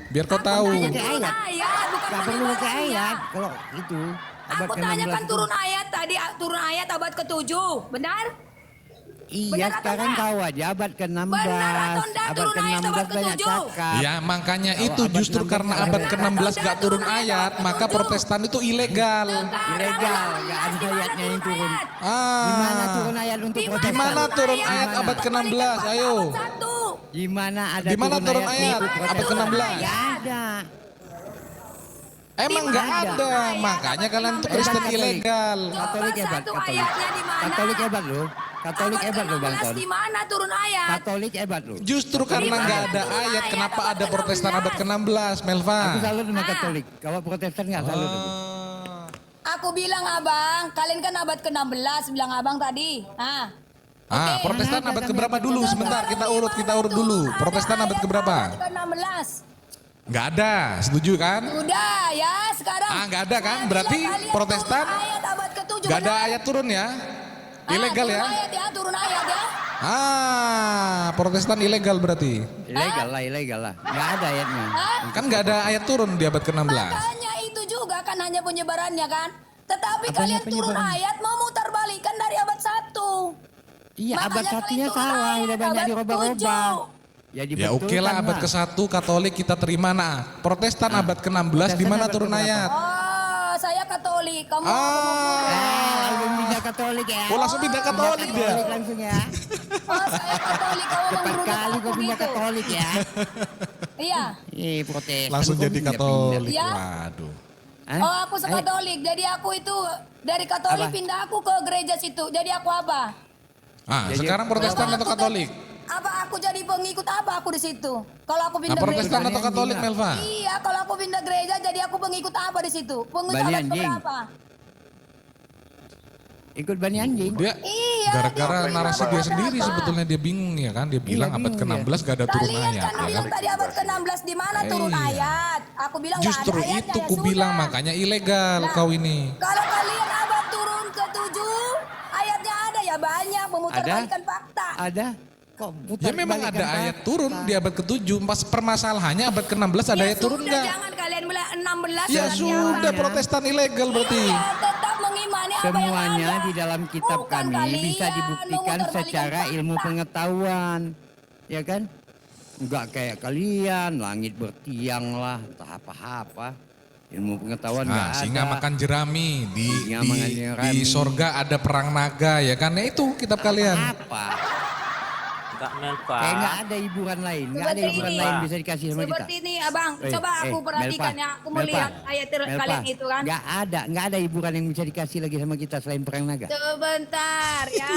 Biar kau tahu. Pakai Turun ayat. ayat, bukan Gak perlu pakai penyebarannya. ayat. Kalau itu abad Aku ke-16 tanyakan itu. turun ayat tadi, turun ayat abad ke-7, benar? Iya, Benar atau sekarang enggak? kau aja abad ke-16. Benar atau enggak Abad turun ayat ke-16 abad banyak ke-7? cakap. Ya makanya Kalau itu abad justru 16 karena nggak abad ada. ke-16 gak turun ayat, maka Protestan itu ilegal. Ilegal, nggak ada ayatnya yang turun. Di Ah. mana turun ayat untuk Di Protestan? mana turun ayat Di abad mana? ke-16? Ayo. Di mana ada Di mana turun ayat untuk abad Protestan? ke-16? Nggak ada. Emang nggak ada, makanya kalian tuh Kristen ilegal. Katolik hebat, satu Katolik. ayatnya di mana? Katolik hebat loh. Katolik Abad hebat loh Bang ke-16 Ton. di mana turun ayat? Katolik hebat loh. Justru karena nggak ada ayat, kenapa ada Protestan abad ke-16, Melva? Aku salut sama Katolik. Kalau Protestan nggak salut aku. Aku bilang abang, kalian kan abad ke-16, bilang abang tadi. Oke. Protestan abad keberapa dulu? Sebentar, kita urut dulu. Protestan abad keberapa? Abad ke-16. Nggak ada, setuju kan? Udah ya, sekarang. Nggak ada kan? Saya Berarti bilang kalian Protestan turun ayat abad ke-7, nggak ada benar? ayat turun ya? Ilegal turun ya? Ayat ya, turun ayat ya. Protestan ilegal berarti. Ilegal lah. Nggak ada ayatnya. Kan nggak ada ayat turun di abad ke-16. Makanya itu juga kan hanya penyebarannya kan. Tetapi Apanya kalian turun penyebaran? ayat memutar balikan dari abad 1. Iya, abad Makanya satunya kalian turun salah, ayat udah banyak abad dirubah-rubah. 7. Ya, Ya oke lah abad ke-1 Katolik kita terima. Nah, Protestan abad ke-16 di mana abad turun keberapa? ayat? Oh, saya Katolik, kamu Langsung pindah Katolik ya. Oh langsung pindah Katolik dia. Katolik langsung ya. saya Katolik, kamu Cepat menggeruduk kali aku kau pindah gitu. Katolik ya. Iya. Protestan. Langsung kau jadi pindah-pindah. Katolik. Ya. Waduh. Hah? Oh, aku sekatolik. Jadi aku itu dari Katolik Apa? pindah aku ke gereja situ. Jadi aku apa? Jadi- Sekarang Protestan atau Katolik? Apa aku jadi pengikut apa aku di situ? Kalau aku pindah Protestan gereja. atau Katolik, Melva? Iya, kalau aku pindah gereja jadi aku pengikut apa di situ? Pengikut Bani abad anjing. berapa? Ikut bani anjing. Dia Iya. gara-gara dia narasi abad dia sendiri berapa? sebetulnya dia bingung ya kan. Dia bilang abad bingung ke-16 gak ada turun Kalian ayat. kan Ya bilang kan? tadi abad ke-16 di mana turun Iya. ayat? Aku bilang nggak Justru ada ayatnya, itu ya ku bilang sudah. makanya ilegal Nah, kau ini. Kalau kalian abad turun ke-7, ayatnya ada ya banyak memutarbalikkan fakta. Ada. Kok Ya memang ada ayat turun di abad ke-7. Pas permasalahannya abad ke-16 ada Ya ayat turun sudah, enggak? jangan kalian bilang 16 Ya ayatnya sudah apa. Protestan ilegal berarti. Iya, tetap mengimani apa yang Semuanya ada. di dalam kitab Bukan kami kalian bisa dibuktikan memutarbalikkan secara fakta. ilmu pengetahuan. Ya kan? Enggak kayak kalian, langit bertiang lah, entah apa-apa. Ilmu pengetahuan enggak ada. Singa makan jerami Singa makan jerami. di sorga ada perang naga ya kan? Ya itu kitab kalian. Apa? Kak Melva. Kayak nggak ada hiburan lain, nggak ada Seperti hiburan ini. lain bisa dikasih sama kita. Seperti ini abang, Eh, coba aku perhatikan Melva, ya, aku Melva, melihat ayat Melva, kalian itu kan. nggak ada hiburan yang bisa dikasih lagi sama kita selain perang naga. Sebentar ya.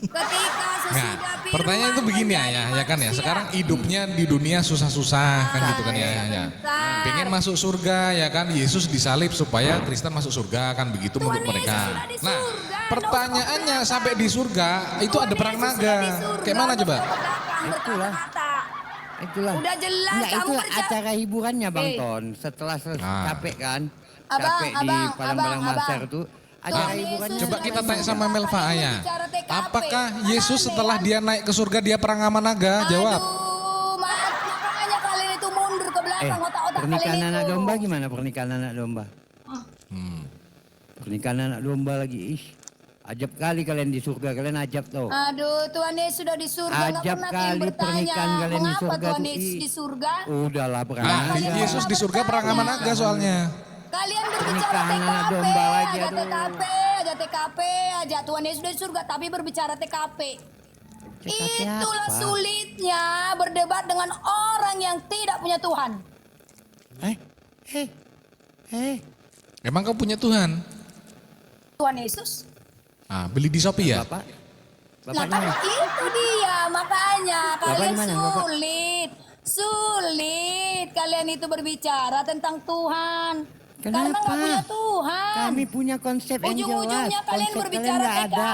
Ketika Nah, sesudah firman pertanyaan itu begini ya kan ya. manusia. Sekarang hidupnya di dunia susah-susah kan gitu kan ya. Bentar. Pengen masuk surga ya kan, Yesus disalib supaya Kristen masuk surga kan begitu menurut Tuhan mereka. Yesus sudah di Nah, surga, pertanyaannya nggak usah sampai di surga itu Tuhan ada perang Yesus naga. sudah di surga, Kayak mana coba? nggak usah ke belakang Itulah. berkata-kata. Itulah. Udah jelas Nggak, kamu itu kerja. acara hiburannya Bang Eh. Ton. Setelah capek kan, Abang, capek di abang, padang-padang abang, mahsyar abang. tuh. Acara Tuhan hiburannya. Yesus Coba sudah kita di tanya surga, sama Melva katanya Ayah. bicara TKP. Apakah Mana Yesus aneh setelah ya? dia naik ke surga dia perang sama naga? Jawab. Aduh, makanya kalian itu mundur ke belakang otak-otak kalian Pernikahan itu. anak domba gimana pernikahan anak domba? Pernikahan anak domba lagi, ajab kali kalian di surga, kalian ajab tuh. Aduh, Tuhan Yesus sudah di surga. Nggak Ajab pernah kali kalian bertanya, pernikahan kalian di mengapa surga Tuhan tuh, Yesus ih. di surga? Udahlah perang Nah, naga. Yesus di surga perang sama naga soalnya. Kalian berbicara Pernikahan anak TKP, domba lagi, aja aduh. TKP aja. Tuhan Yesus di surga, tapi berbicara TKP. TKP Itulah apa? sulitnya berdebat dengan orang yang tidak punya Tuhan. Emang kau punya Tuhan? Tuhan Yesus. Beli di Shopee ya? Bapak? Nah, Bapak kan mana? itu dia makanya Bapak kalian di mana, Bapak? sulit kalian itu berbicara tentang Tuhan. Karena Kenapa? nggak punya Tuhan. Kami punya konsep yang jelas. Ujung-ujungnya kalian Konsep berbicara nggak ada.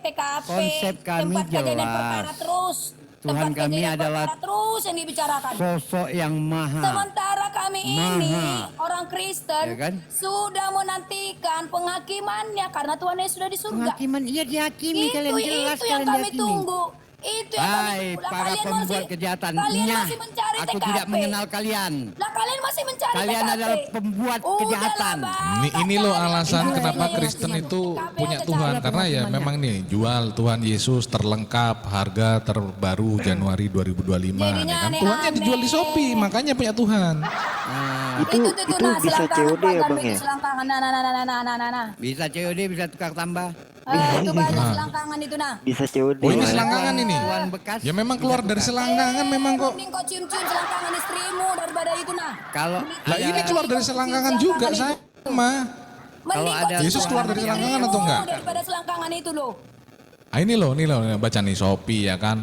TKP, Konsep kami tempat kejadian jelas. perkara terus. Tuhan Tempat kami kejadian adalah perkara terus yang dibicarakan. Sosok yang maha. Sementara kami ini orang Kristen Ya kan? sudah menantikan penghakimannya karena Tuhan Yesus sudah di surga. Penghakiman iya dihakimi kalian jelas Itu yang kalian kami dihakimi. tunggu. Itu yang kami Hai tunggu. Lah, para kalian pembuat masih- kejahatan, Kalian Nyah, masih mencari aku TKP. tidak mengenal kalian. Lah kalian masih mencari Kalian TKP. adalah pembuat Udahlah, kejahatan. Bang. Ini loh alasan Kalian kenapa ini Kristen yang itu TKP punya aja Tuhan. cari. Karena ya memang nih jual Tuhan Yesus terlengkap harga terbaru Januari 2025. Jadinya Ya kan? aneh-aneh. Tuhannya dijual di Shopee, makanya punya Tuhan. Itu nah, bisa selangkangan, COD ya pagan bang begitu ya? selangkangan. Nah. Bisa COD, bisa tukar tambah. Itu banyak selangkangan itu nah. Bisa COD. Oh ini Bang. selangkangan ini. Tuhan bekas. Ya memang keluar dari selangkangan memang kok. Mending kau cium-cium selangkangan istrimu daripada itu nah. Kalau Lah ini keluar dari selangkangan juga sama. Mending kau ada cium Yesus keluar dari selangkangan selangkangan istrimu atau enggak? daripada selangkangan itu loh. Ini loh, baca nih Shopee ya kan.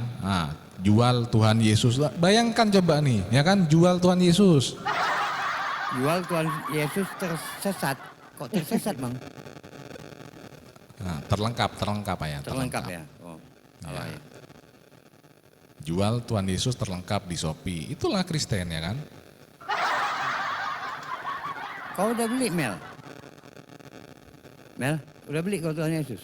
Jual Tuhan Yesus. Bayangkan coba nih, ya kan jual Tuhan Yesus. jual Tuhan Yesus tersesat. Kok tersesat bang? Terlengkap ya. Terlengkap ya. Oh, salah ya. Jual Tuhan Yesus terlengkap di Shopee. Itulah Kristen ya kan. Kau udah beli Mel? Mel, udah beli kau Tuhan Yesus?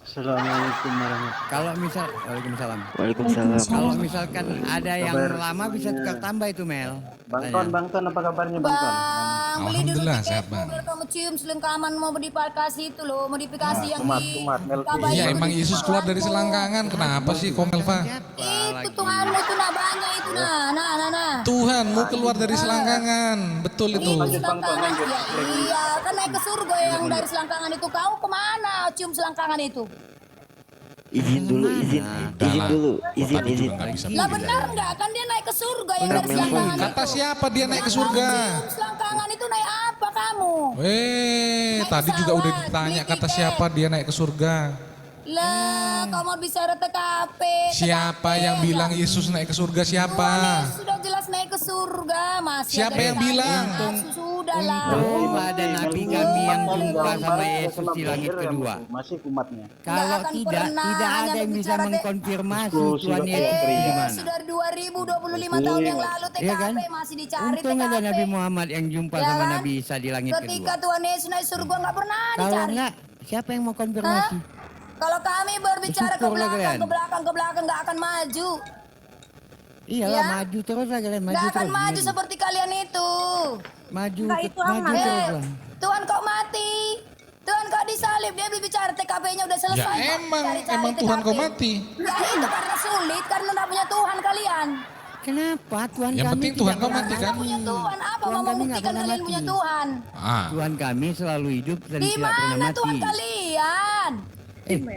Assalamualaikum warahmatullahi Kalau misal, Waalaikumsalam. Waalaikumsalam. Kalau misalkan ada yang lama bisa tukar tambah itu Mel. Bang Ton, apa kabarnya Bang Ton? Bang, beli dulu Alhamdulillah, sehat, tiketmu Bang. biar kamu cium selengkaman modifikasi itu loh, modifikasi yang di Kabayan Iya itu emang Yesus keluar dari Tuhanmu. selangkangan. Kenapa sih kok Melva? Itu Tuhanmu itu nah banyak itu nah. Tuhanmu keluar dari selangkangan. Betul itu. Selangkangan iya kan naik ke surga yang dari selangkangan itu kau kemana cium selangkangan itu? Izin dulu, izin dulu, izin. Lah benar nggak kan dia naik ke surga yang dari Benar, selangkangan Kata itu? siapa dia naik ke surga? Cium selangkangan itu naik apa kamu? Naik Tadi juga pesawat, udah ditanya beli kata tiket. siapa dia naik ke surga. Lah kamu bicara TKP. Siapa yang bilang Yesus naik ke surga siapa? Tuhan Yesus sudah jelas naik ke surga masih. Siapa ada yang bilang? Sudahlah. Untung ada nabi kami yang jumpa sama Yesus di langit kedua. Masih umatnya. Kalau akan tidak, pernah tidak hanya ada yang bisa berbicara mengkonfirmasi Tuhan Yesus itu di mana. Sudah 2025 tahun yang lalu TKP Iya kan? masih dicari Untung ada TKP. Nabi Muhammad yang jumpa Ya sama kan? Nabi Isa di langit Ketika kedua. Tuhan Yesus naik surga nggak pernah Kalau dicari. enggak, siapa yang mau Hah? konfirmasi? Kalau kami berbicara ke Bersyukurlah kalian. belakang nggak akan maju. Iyalah Ya. maju terus lah kalian, maju Nggak akan terus. maju seperti kalian itu. Maju, Enggak, itu maju aman. terus lah. Tuhan kok mati. Tuhan kok disalib. Dia berbicara TKP-nya udah Ya selesai. emang Cari-cari Tuhan TKP. kau mati. Ya itu karena sulit. Karena nggak punya Tuhan kalian. Kenapa Tuhan Yang kami penting tidak Tuhan kau pernah mati Karena kan? mati? punya Tuhan. Apa Tuhan mau kami nggak membuktikan pernah kalian mati. punya Tuhan? Tuhan kami selalu hidup dan Di tidak pernah mana mati. Tuhan kalian?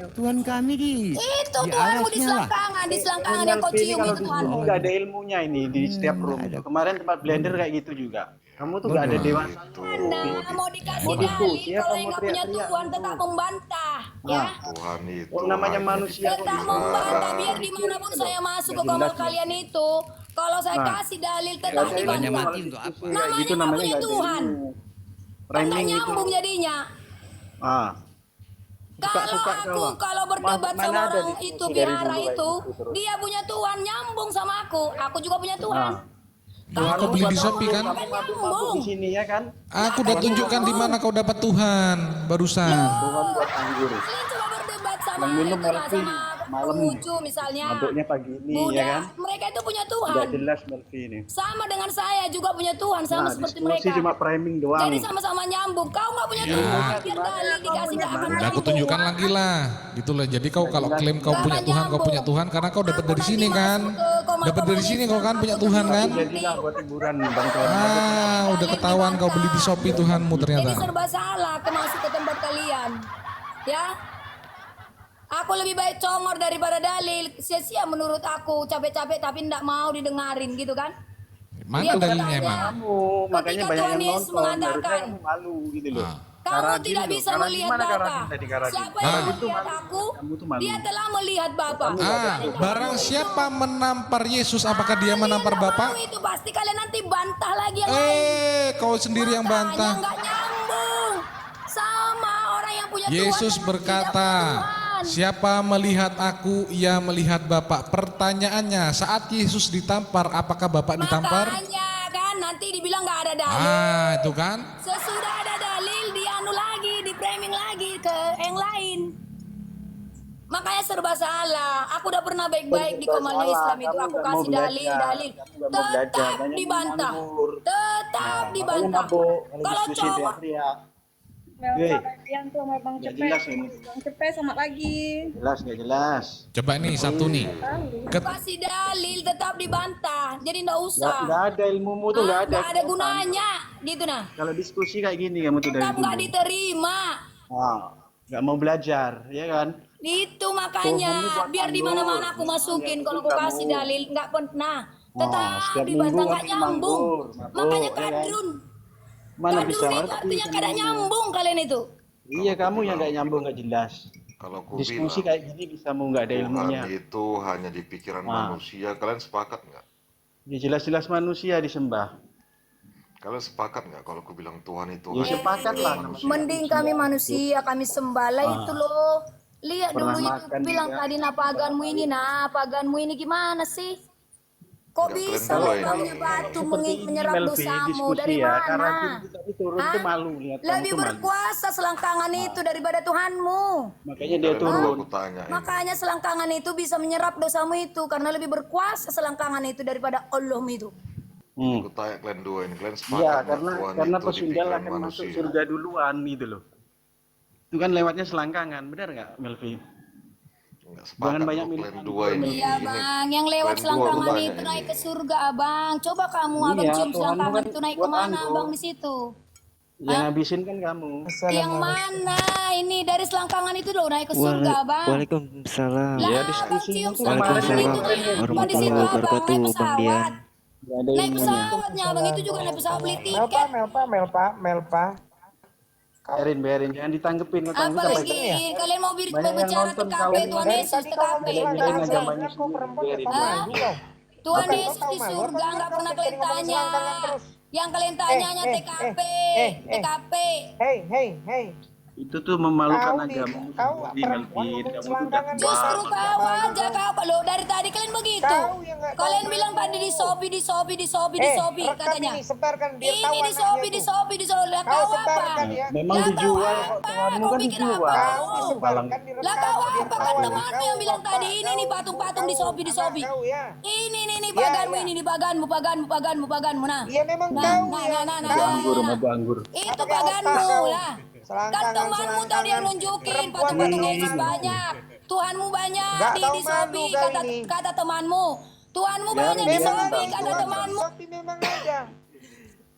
Tuhan kami di Itu di Tuhanmu di arasnya lah. selangkangan yang kau cium itu Tuhanmu. Nggak ada ilmunya ini di setiap room. Kemarin tempat blender kayak gitu juga. Kamu tuh nggak ada dewasa. Mana mau dikasih Mau diskusi dalil apa kalau mau yang nggak punya teriak-teriak? Tuhan tetap membantah, ya. Oh, namanya manusia kok Tetap membantah biar dimanapun saya masuk ke kamar kalian itu, kalau saya kasih dalil tetap Tuhannya dibantah. mati untuk apa? Namanya gitu nggak punya nggak ada Tuhan, ilmu. kan nggak Framing itu. nyambung jadinya. Suka-suka Kalau kau. kalau berdebat Mana sama ada orang diskusi itu dari biara dulu kayak itu, gitu terus. dia punya Tuhan nyambung sama aku juga punya Tuhan. Kau beli di Shopee kan? Mabuk di sini ya kan? Aku udah tunjukkan di mana kau dapat Tuhan barusan. Tuhan buat anggur. Kalian coba berdebat sama Yang minum itu lah, Melvin, sama malam. Konghucu misalnya. Mabuknya pagi ini Buddha, ya kan? mereka itu punya Udah Tuhan. jelas Melvi ini. Sama dengan saya juga punya Tuhan, sama Nah, seperti diskusi mereka. cuma framing doang. Jadi sama-sama nyambung. Kau nggak punya Tuhan, biar dalil dikasih nggak akan Udah aku tunjukkan lagi lah. Gitulah. Jadi kau kalau klaim kau punya Tuhan, kau punya Tuhan karena kau dapat dari sini kan? Dapat dari sini kau kan punya Tuhan kan? Jadilah buat hiburan Bang Ton. Udah ketahuan kau beli di Shopee Tuhanmu Jadi ternyata. serba salah masuk ke tempat kalian. Ya. Aku lebih baik congor daripada dalil. Sia-sia menurut aku, capek-capek tapi tidak mau didengarin gitu kan? Mana Dia dalilnya bertanya, emang? Kamu makanya ketika banyak Tuhan yang Yesus nonton. Harusnya mengatakan, kamu malu gitu loh. Kamu tidak bisa melihat Bapa. Siapa yang Ah. melihat aku, dia telah melihat Bapa. Barang siapa menampar Yesus, apakah dia menampar Kalian nggak Bapa? mau itu pasti kalian nanti bantah lagi yang lain. Kau sendiri yang Makanya bantah. nggak nyambung sama orang yang punya Yesus Tuhan dan tidak berkata, punya Tuhan. siapa melihat aku, ia melihat Bapa. Pertanyaannya, saat Yesus ditampar, apakah Bapak ditampar? Makanya kan nanti dibilang nggak ada dalil. Itu kan. Sesudah ada dalil dianu lagi, di framing lagi ke yang lain. Makanya serba salah. Aku udah pernah baik-baik di Komalnya Islam itu. Aku kasih dalil. Tetap dibantah. Tetap dibantah. Kalau cowok Yang tuh sama Bang Cepet. Bang Cepet sama lagi. Jelas nggak jelas? Coba nih satu nih. kasih dalil tetap dibantah. Jadi nggak usah. Nggak ada ilmumu tuh nggak ada. Nggak ada gunanya. Gitu nah. Kalau diskusi kayak gini kamu tuh dari Tetap nggak dulu. diterima. Nggak mau belajar, ya kan? Itu makanya biar di mana-mana aku masukin kalau aku kasih dalil nggak pernah. Tetap setiap dibantah minggu nggak kamu nyambung. mabuk, Makanya ya kan? kadrun. Mana Kadrun bisa itu ngerti artinya sama kadang ilmu. nyambung kalian itu. Iya, kamu yang nggak nyambung nggak jelas. Kalau aku Diskusi bilang kayak gini bisa mau nggak ada ilmunya. Tuhan itu hanya di pikiran manusia, kalian sepakat nggak? Ya jelas-jelas manusia disembah. Kalian sepakat nggak kalau aku bilang Tuhan itu Ya hanya sepakat lah. Mending kami manusia, kami sembala itu loh. Lihat Pernah dulu itu makan bilang juga. tadi paganmu ini paganmu ini gimana sih? Kok Nggak, bisa kalian lo dua kamu ini. batu Seperti ini menyerap Melvi, dosamu diskusi dari ya. Karena mana? kita turun Hah? tuh malu lihat kamu Lebih tuh malu. berkuasa selangkangan itu daripada Tuhanmu. Makanya dia Kalian dulu turun. aku tanya ini. Makanya selangkangan itu bisa menyerap dosamu itu karena lebih berkuasa selangkangan itu daripada Allahmu itu. Aku tanya kalian dua ini, kalian sepakat Iya, nggak karena Tuhan karena itu di pesundal pikiran akan masuk manusia? surga duluan gitu loh. Itu kan lewatnya selangkangan, benar nggak, Melvi? Nggak sepakat Jangan banyak kok milih kalian dua ini. Iya Ini bang, yang lewat kalian dua aku selangkangan tanya itu ini. naik ke surga abang. Coba kamu Iya, abang cium Tuhanmu selangkangan kan itu naik buat kemana anggur. abang di situ? Yang habisin kan kamu. Yang mana? Ini dari selangkangan itu loh naik ke surga abang. Waalaikumsalam. Lah Ya, abang diskusi cium itu selangkangan Waalaikumsalam itu naik di situ warahmatullahi abang naik wabarakatuh, Bang Dian. pesawat. Nggak ada Naik ilmunya. pesawatnya abang itu juga naik pesawat beli tiket. Melpa. Biarin, jangan ditanggepin. Kau tangguh sampai Apalagi kalian mau Banyak yang berbicara nonton TKP kawan Tuhan ini. Yesus TKP. Biarin agamanya sendiri, biarin. Hah? Tuhan Yesus di surga nggak pernah kalian tanya. Yang kalian tanya hanya TKP, TKP. Hei. Itu tuh memalukan Kau di- agama kau sendiri, perempuan Melvin. ngomong Kamu tuh selangkangan. udah Justru kau aja kau lo dari tadi kalian begitu. Kau yang nggak tahu Kalian bilang ilmu. tadi di sopi rekam katanya. ini, sebarkan biar tahu Ini di anaknya sopi tuh. Lah Kau kau apa? sebarkan ya. Memang Lah kau dijual kok, apa? Tuhanmu Kau kan bikin dijual. apa Kau kau? disebarkan di Lah kau biar apa kan tahu temanmu yang bilang bapak tadi ini kau, patung-patung di kau, sopi anak kau ya. Ini Ya, paganmu ya. ini di paganmu nah. Iya memang Nah, kau nah, ya. nah, nah, Kau. nah. anggur, madu anggur. Itu Pakai otak paganmu kau. lah. Kan Selangkangan, temanmu tadi yang nunjukin Perempuan patung-patung ini Yesus malu. banyak. Tuhanmu banyak Nggak di tahu malu sopi kau kata ini. kata temanmu. Tuhanmu Biarin, banyak di biarin, sopi Bang. kata Tuhan temanmu. Sopi memang ada.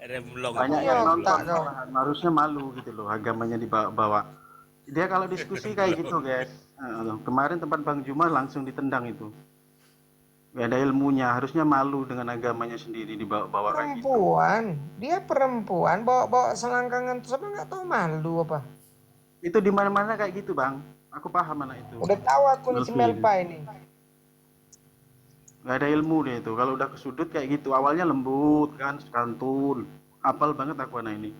Remblong. Banyak Iya, yang nonton, tak dong. harusnya malu gitu loh, agamanya dibawa. Dia kalau diskusi kayak gitu, guys. Kemarin tempat Bang Juma langsung ditendang itu. Gak ada ilmunya, harusnya malu dengan agamanya sendiri dibawa kayak gitu. Perempuan, dia perempuan bawa selangkangan tuh sama nggak tahu malu apa. Itu di mana-mana kayak gitu, Bang. Aku paham anak itu. Udah tahu aku nih si Melvin. Melpa ini. Gak ada ilmu dia itu. Kalau udah ke sudut kayak gitu, awalnya lembut kan, santun. Apal banget aku anak ini.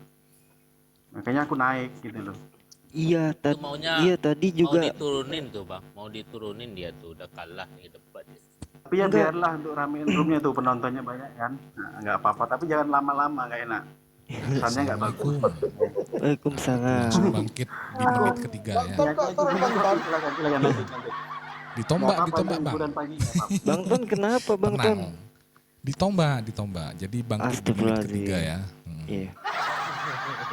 Makanya aku naik gitu loh. Iya, Itu maunya tadi mau juga diturunin tuh bang, mau diturunin dia tuh udah kalah nih debat. Tapi ya biarlah untuk ramein roomnya tuh, penontonnya banyak kan. Nah, nggak apa-apa, tapi jangan lama-lama, nggak enak. Kesannya nggak bagus. Waalaikumsalam. Langsung bangkit di menit ketiga ya. Bang Ton turun Bang Ton. Silakan lanjut. Ditombak Nggak apa-apa, bang. hiburan pagi, nggak apa-apa. Bang Ton kenapa Bang Ton? Tenang. Ditombak. Jadi bangkit di menit ketiga ya. Iya.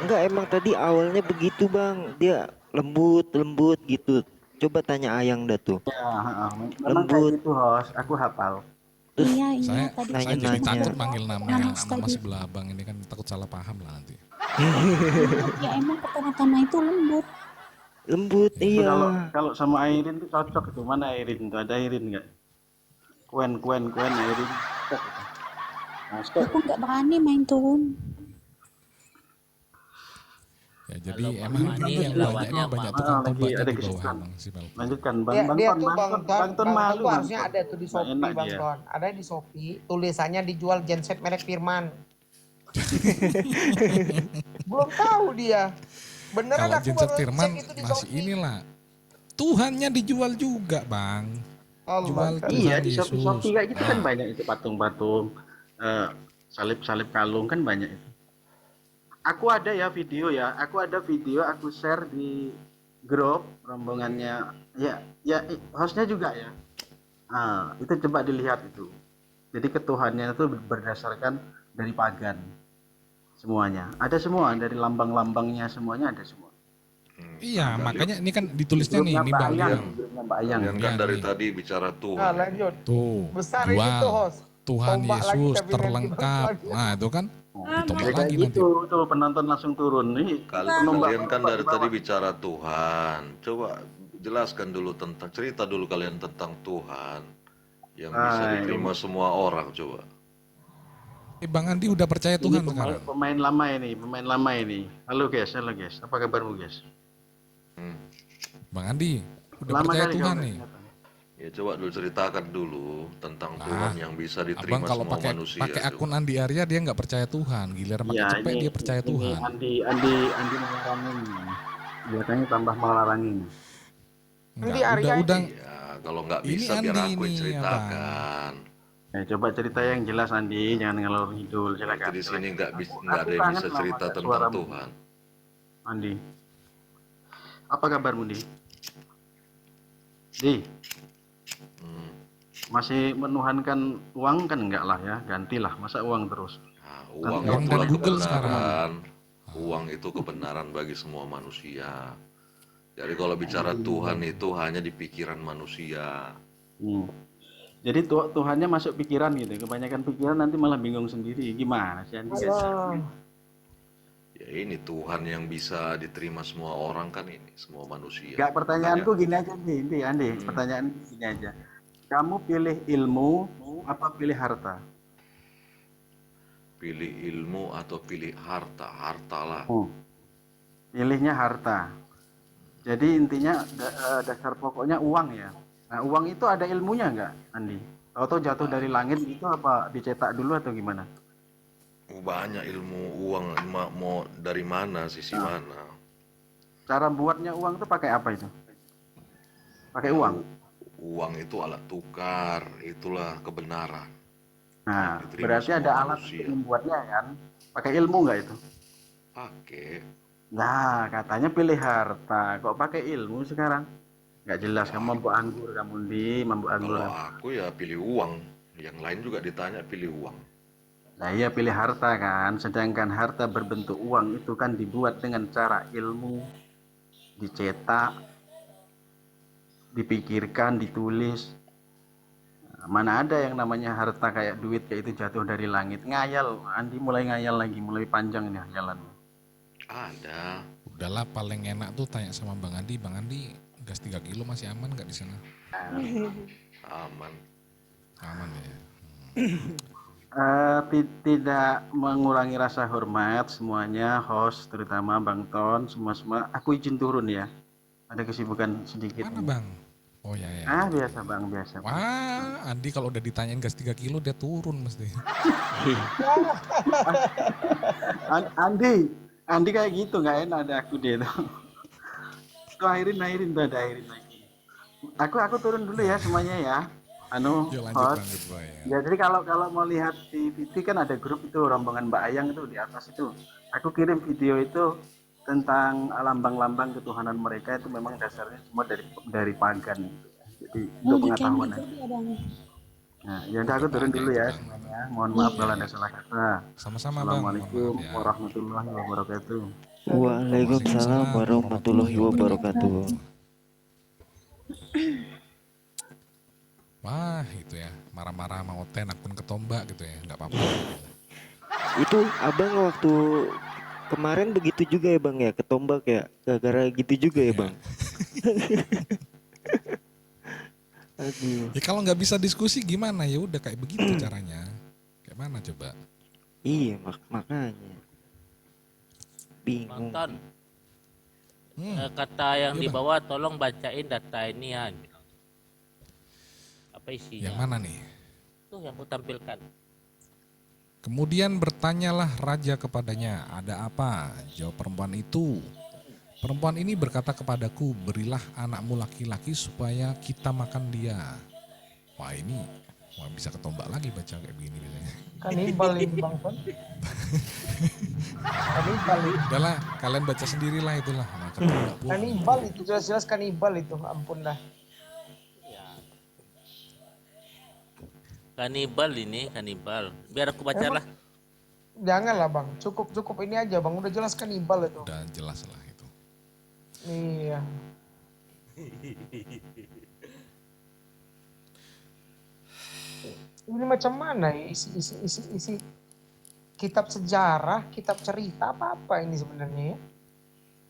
Enggak, emang tadi awalnya begitu Bang. Dia lembut gitu. Coba tanya Ayang dah tuh. Ya, memang kayak gitu, host. Aku hafal. Iya, Saya tadi jadi nanya. takut manggil nama Nangis nama tadi. sebelah abang ini kan takut salah paham lah nanti. Ya emang pertama-tama itu lembut. Lembut, Itu iya. kalau sama Airin tuh cocok itu. Mana Airin tuh? Ada Airin nggak? Kuen Airin. Cocok itu. Nah, stop. Aku nggak berani main turun. Ya, jadi Kalau emang Bang ini Andi yang lawannya banyaknya apa? banyak tukang lagi tombaknya ada di bawah kesusahan. emang sih Bang. Lanjutkan Bang Dia, Bang dia Ton, tuh Bang Ton, Bang Ton malu tuh Bang harusnya Ton. ada tuh di Nggak Shopee enak Bang dia. Ton. Ada di Shopee, tulisannya dijual genset merek Firman. Belum tahu dia. Beneran Kalau aku genset baru Firman cek itu di masih Shopee. inilah. Tuhannya dijual juga Bang. Allah Jual kan. Iya, Tuhan di Shopee Yesus. kayak gitu kan Nah, banyak itu patung-patung, salib-salib kalung kan banyak itu. Aku ada ya video ya, aku share di grup rombongannya. Ya, hostnya juga ya. Itu coba dilihat itu. Jadi ketuhannya itu berdasarkan dari pagan semuanya. Ada semua dari lambang-lambangnya semuanya ada semua. iya, Tadi makanya ini kan ditulisnya nih, Grupnya nih Mbak Bang. Ayang, Bang. grupnya Mbak Ayang. kalian kan Iya dari nih. tadi bicara Nah, Tuhan. lanjut. Tuh, Besar ini tuh jual. host. Tuhan Tombak lagi Yesus kabinetnya Bang terlengkap. Ton. Nah, itu kan ditombak Ya kayak lagi nanti. gitu, tuh penonton langsung turun nih. Kalian kan dari tadi bawah. bicara Tuhan. Coba jelaskan dulu tentang cerita dulu kalian tentang Tuhan yang bisa diterima semua orang coba. Bang Andi udah percaya Ini Tuhan sekarang. pemain lama ini. Halo guys. Apa kabarmu guys? Bang Andi udah Lama percaya kali Tuhan kamu nih. Ya coba dulu ceritakan dulu tentang Tuhan yang bisa Abang diterima kalau semua pakai manusia. pakai coba. akun Andi Arya dia nggak percaya Tuhan. Giliran pakai Iya, cepet dia percaya Tuhan. Andi melarangin. Biasanya tambah melarangin. Enggak, udah. Ya, kalau nggak Ini bisa biar Andi aku yang ini, ceritakan. Ya, coba cerita yang jelas Andi, jangan ngalor ngidul, silakan. Di sini nggak ada Aku yang kangen bisa sama cerita tentang suaramu. Tuhan. Andi. Apa kabarmu, Di? Di. Masih menuhankan uang kan enggak lah ya, gantilah, masa uang terus. Uang Nanti itulah waktu itu kebenaran. Uang itu kebenaran bagi semua manusia. Jadi kalau bicara Tuhan itu hanya di pikiran manusia. Jadi Tuhannya masuk pikiran gitu, kebanyakan pikiran nanti malah bingung sendiri. Gimana sih Andi? Ya ini Tuhan yang bisa diterima semua orang kan ini, semua manusia. Enggak, pertanyaanku gini aja nih, Andi, pertanyaan gini aja. Kamu pilih ilmu apa pilih harta? Pilih ilmu atau pilih harta? Hartalah. Pilihnya harta. Jadi intinya dasar pokoknya uang ya. Nah, uang itu ada ilmunya nggak, Andi? Atau jatuh dari langit itu apa dicetak dulu atau gimana? Banyak ilmu uang mau dari mana, sisi mana? Cara buatnya uang itu pakai apa itu? Pakai uang. Uang itu alat tukar, itulah kebenaran. Nah, Diterima berarti semua ada alat manusia. untuk membuatnya kan? Pakai ilmu nggak itu? Pakai. Nah, katanya pilih harta, kok pakai ilmu sekarang? Nggak jelas, kamu mampu anggur, kamu mampu anggur. Kalau aku ya pilih uang. Yang lain juga ditanya pilih uang. Nah iya pilih harta kan, sedangkan harta berbentuk uang itu kan dibuat dengan cara ilmu, dicetak, dipikirkan, ditulis. Nah, mana ada yang namanya harta kayak duit kayak itu jatuh dari langit. Ngayal, Andi mulai ngayal lagi, mulai panjang nih jalan. Ada. Udahlah paling enak tuh tanya sama Bang Andi. Bang Andi gas 3 kilo masih aman nggak di sana? Aman. Aman ya. Tidak mengurangi rasa hormat semuanya, host terutama Bang Ton, semua. Aku izin turun ya. Ada kesibukan sedikit. Mana Bang? Oh ya ya. Biasa Bang, biasa. Wah, Andi kalau udah ditanyain gas 3 kilo dia turun mesti. Andi kayak gitu nggak enak ada aku dia tuh. Tuh akhirin tuh ada akhirin lagi. Aku turun dulu ya semuanya ya. Yuk, lanjut, Ya jadi kalau mau lihat di TV kan ada grup itu rombongan Mbak Ayang itu di atas itu. Aku kirim video itu tentang lambang-lambang ketuhanan mereka itu memang dasarnya semua dari pagan. Jadi untuk pengetahuan aja. Nah, ya udah aku turun dulu ya semuanya. Mohon maaf kalau ada salah kata. Sama-sama Bang. Assalamualaikum warahmatullahi wabarakatuh. Waalaikumsalam warahmatullahi wabarakatuh. Wah itu ya, marah-marah sama Oten akun ketombak gitu ya, nggak apa-apa. Itu abang waktu kemarin begitu juga ya bang ya, ketombak ya, gara-gara gitu juga ya bang. Aduh. Ya kalau nggak bisa diskusi gimana, ya udah kayak begitu caranya. Kayak mana coba? Iya makanya. Bingung. Bang Ton, Kata yang Iya, di Bang. bawah tolong bacain data ini ya. Apa isinya? Yang mana nih? Tuh yang aku tampilkan. Kemudian bertanyalah raja kepadanya, ada apa? Jawab perempuan itu. Perempuan ini berkata kepadaku, berilah anakmu laki-laki supaya kita makan dia. Wah ini, wah bisa ketombak lagi baca kayak begini biasanya. Kanibal ini Bang Ton. Kanibal itu. Udahlah, kalian baca sendirilah itulah. Nah, ketombak pula. Kanibal itu jelas-jelas kanibal itu. Ampun dah. Kanibal ini, kanibal. Biar aku bacalah. Janganlah Bang. Cukup ini aja Bang. Udah jelas kanibal itu. Udah jelas lah itu. Iya. Ini macam mana ya isi kitab sejarah, kitab cerita apa ini sebenarnya ya?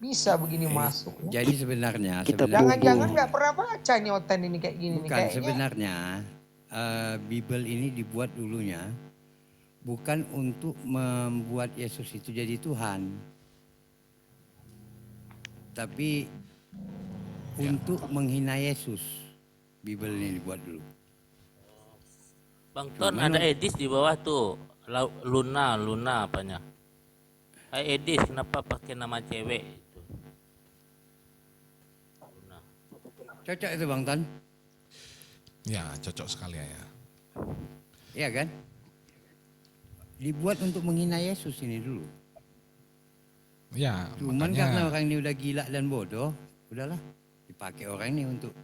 Bisa begini masuk ya? Jadi sebenarnya, Jangan-jangan nggak pernah baca nih Oten ini kayak gini nih bukan kayaknya. sebenarnya Bible ini dibuat dulunya bukan untuk membuat Yesus itu jadi Tuhan, tapi untuk menghina Yesus. Bible ini dibuat dulu. Bang Ton ada Edis di bawah tuh. Luna apanya? Hai Edis, kenapa pakai nama cewek itu? Luna. Cocok itu Bang Ton? Ya cocok sekali ya. Iya kan? Dibuat untuk menghina Yesus ini dulu. Ya, Cuman makanya karena orang ini udah gila dan bodoh, udahlah dipakai orang ini untuk.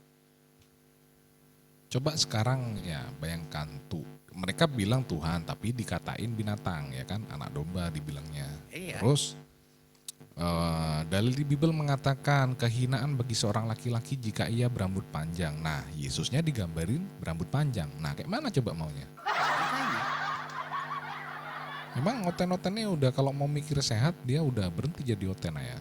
coba sekarang ya bayangkan tuh. Mereka bilang Tuhan tapi dikatain binatang ya kan, anak domba dibilangnya. Iya. Terus dalil di Bible mengatakan kehinaan bagi seorang laki-laki jika ia berambut panjang. Nah, Yesusnya digambarin berambut panjang. Nah, kayak mana coba maunya? Emang oten-otennya udah kalau mau mikir sehat dia udah berhenti jadi oten ya.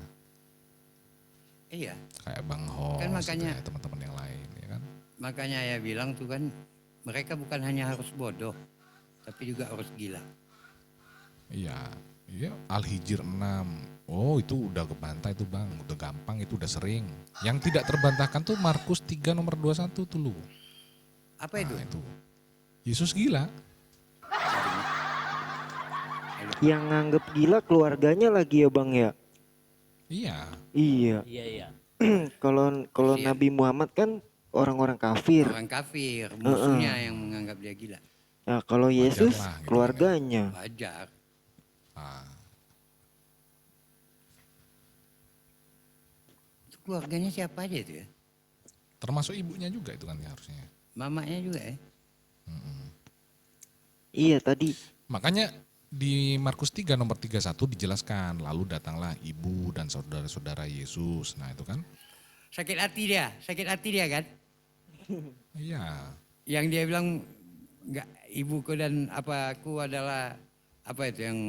Iya. Kayak Bang Hos, Kan makanya- gitu ya, teman-teman yang lain ya kan. Makanya ya bilang tuh kan mereka bukan hanya harus bodoh, tapi juga harus gila. Iya, Al-Hijr 6. Oh itu udah kebantah itu Bang, udah gampang itu udah sering. Yang tidak terbantahkan tuh Markus 3 nomor 21 tuh lu. Apa itu? Nah, itu. Yesus gila. Yang nganggep gila keluarganya lagi ya Bang ya? Iya. Iya. Iya. Kalau Nabi Muhammad kan orang-orang kafir. Orang kafir, musuhnya yang menganggap dia gila. Nah kalau Yesus lah, gitu keluarganya. Wajar. Itu keluarganya siapa aja itu ya? Termasuk ibunya juga itu kan ya harusnya. Mamanya juga ya? Iya tadi. Makanya di Markus 3 nomor 31 dijelaskan, lalu datanglah ibu dan saudara-saudara Yesus. Nah itu kan. Sakit hati dia kan? Iya. Yang dia bilang enggak, ibuku dan aku adalah apa itu yang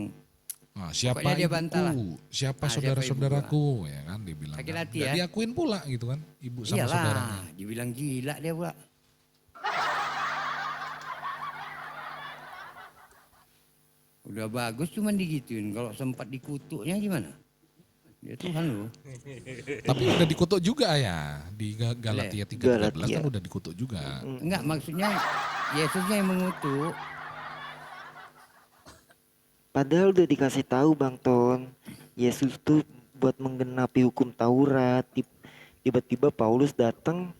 Nah, siapa pokoknya dia ibuku, bantah lah. siapa Nah, siapa saudara-saudaraku, ya kan dibilang. Sakit kan. hati Dan ya. diakuin pula gitu kan, ibu sama iyalah, saudaranya. dibilang gila dia pula. Udah bagus cuman digituin, kalau sempat dikutuknya gimana? Ya Tuhan loh. Tapi udah dikutuk juga ya, di Galatia 3:13 kan udah dikutuk juga. Enggak, maksudnya Yesusnya yang mengutuk. Padahal udah dikasih tahu Bang Ton, Yesus tuh buat menggenapi hukum Taurat. Tiba-tiba Paulus datang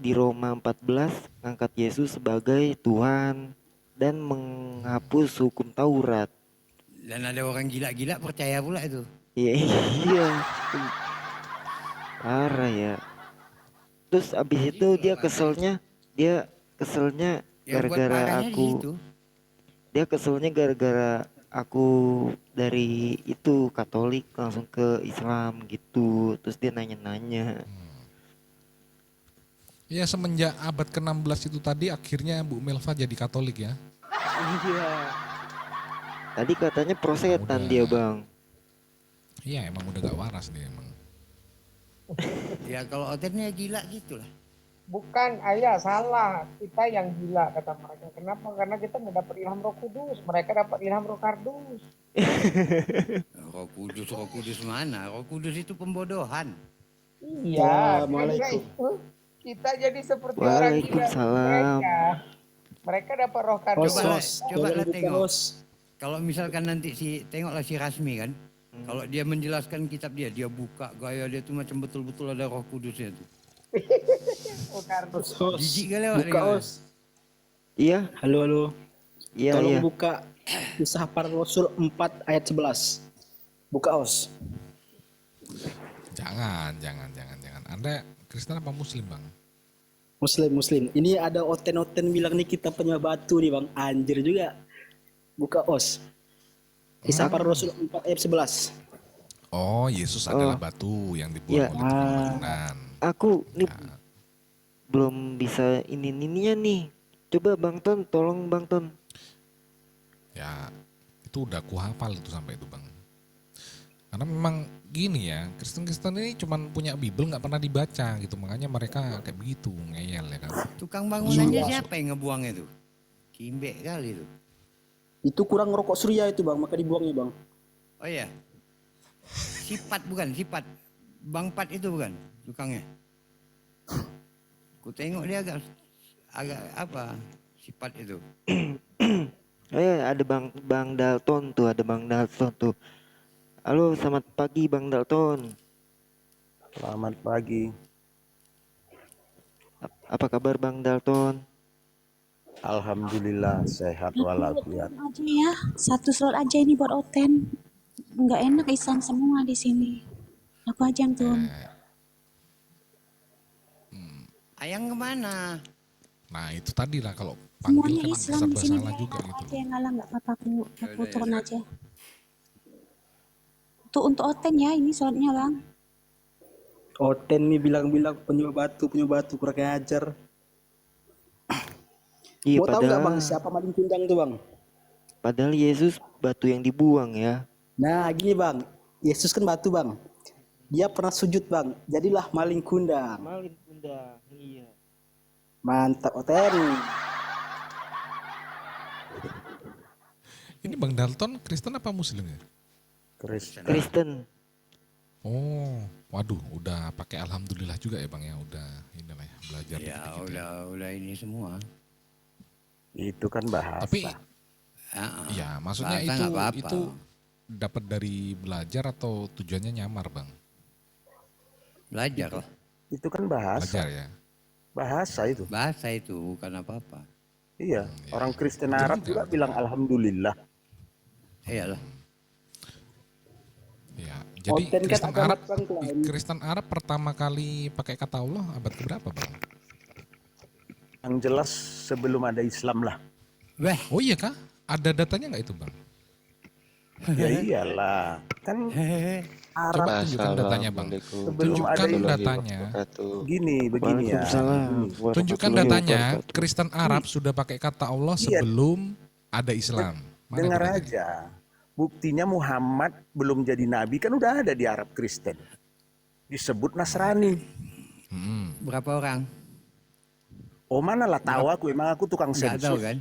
di Roma 14 ngangkat Yesus sebagai Tuhan dan menghapus hukum Taurat. Dan ada orang gila-gila percaya pula itu. Iya. Parah ya. Terus abis itu dia keselnya Ya, buat gara-gara parahnya di situ. dia keselnya gara-gara aku dari itu Katolik langsung ke Islam gitu. Terus dia nanya-nanya. Ya semenjak abad ke-16 itu tadi akhirnya Bu Melva jadi Katolik ya. Iya. Tadi katanya prosetan dia Bang. Iya emang udah gak waras dia emang. Ya kalau otennya gila gitulah. Bukan, ayah salah. Kita yang gila kata mereka. Kenapa? Karena kita nggak dapat ilham Roh Kudus. Mereka dapat ilham Roh Kardus. Roh Kudus mana? Roh Kudus itu pembodohan. Iya, Waalaikumsalam. itu kita jadi seperti orang gila. Waalaikumsalam. Mereka dapat roh kandung. Coba tengok. Kalau misalkan nanti tengoklah si Rasmi kan. Kalau dia menjelaskan kitab dia buka gaya dia tuh macam betul-betul ada Roh Kudusnya tuh. Jijik kali awak Buka dengar. os. Iya, Halo. iya, Tolong iya. buka Kisah Para Rasul 4 ayat 11. Buka os. Jangan. Anda Kristen apa Muslim, Bang? Muslim. Ini ada oten-oten bilang nih kita penyembah batu nih bang. Anjir juga. Buka os. Kisah Para Rasul 4 ayat 11. Oh, Yesus adalah batu yang Iya. dibuang oleh tukang bangunan. Aku nih belum bisa ininya nih. Coba Bang Ton, tolong Bang Ton. Ya, itu udah ku hafal itu sampai itu, Bang. Karena memang gini ya, Kristen-Kristen ini cuman punya Bible nggak pernah dibaca gitu, makanya mereka kayak begitu, ngeyel ya kan. Tukang bangunannya siapa yang ngebuang itu? Kimbe kali itu. Itu kurang ngerokok surya itu bang, maka dibuangnya bang. Oh iya. Sifat. Bang Pat itu bukan tukangnya. Ku tengok dia agak apa sifat itu. Ada Bang Dalton tuh, Halo, selamat pagi Bang Dalton. Selamat pagi. Apa kabar Bang Dalton? Alhamdulillah sehat walafiat. Aja ya, satu slot aja ini buat Oten. Nggak enak Islam semua di sini. Aku aja yang turun. Ayang kemana? Nah itu tadi lah kalau panggil Semuanya kan Islam serba di sini. salah juga Aku gitu. aja yang ngalah, nggak apa-apa. Aku turun aja. Tuh untuk Oten ya, ini slotnya bang. Oten nih bilang-bilang penyembah batu kurang ajar. Iya, Mau tahu nggak padahal bang siapa maling kundang tuh bang? padahal Yesus batu yang dibuang ya. Nah gini bang, Yesus kan batu bang. Dia pernah sujud bang, jadilah maling kundang. Maling kundang, iya. Mantap Oten. Ini Bang Dalton Kristen apa Muslim ya? Kristen. Oh, waduh, udah pakai alhamdulillah juga ya Bang ya, udah inilah ya belajar. Ya dikit-dikit udah ini semua. Itu kan bahasa. Tapi ya maksudnya bahasa nggak apa-apa. itu dapat dari belajar atau tujuannya nyamar Bang? Belajar lah. Itu kan bahasa. Belajar ya. Bahasa itu. Bukan apa-apa. Iya, orang Kristen Arab juga bilang alhamdulillah. Iyalah. Ya, jadi Oten kan Kristen agama Arab, Bang lain. Kristen Arab pertama kali pakai kata Allah abad keberapa Bang? Yang jelas sebelum ada Islam lah. Oh iya kah? Ada datanya nggak itu Bang? Ya iyalah. Kan Arab Coba tunjukkan datanya Bang. Tunjukkan datanya. Begini ya. Tunjukkan datanya Kristen Arab sudah pakai kata Allah sebelum ada Islam. Mana Dengar datanya? aja. Buktinya Muhammad belum jadi nabi kan udah ada di Arab Kristen. Disebut Nasrani. Berapa orang? Oh mana lah tahu aku, emang aku tukang Nggak sensus. tahu kan?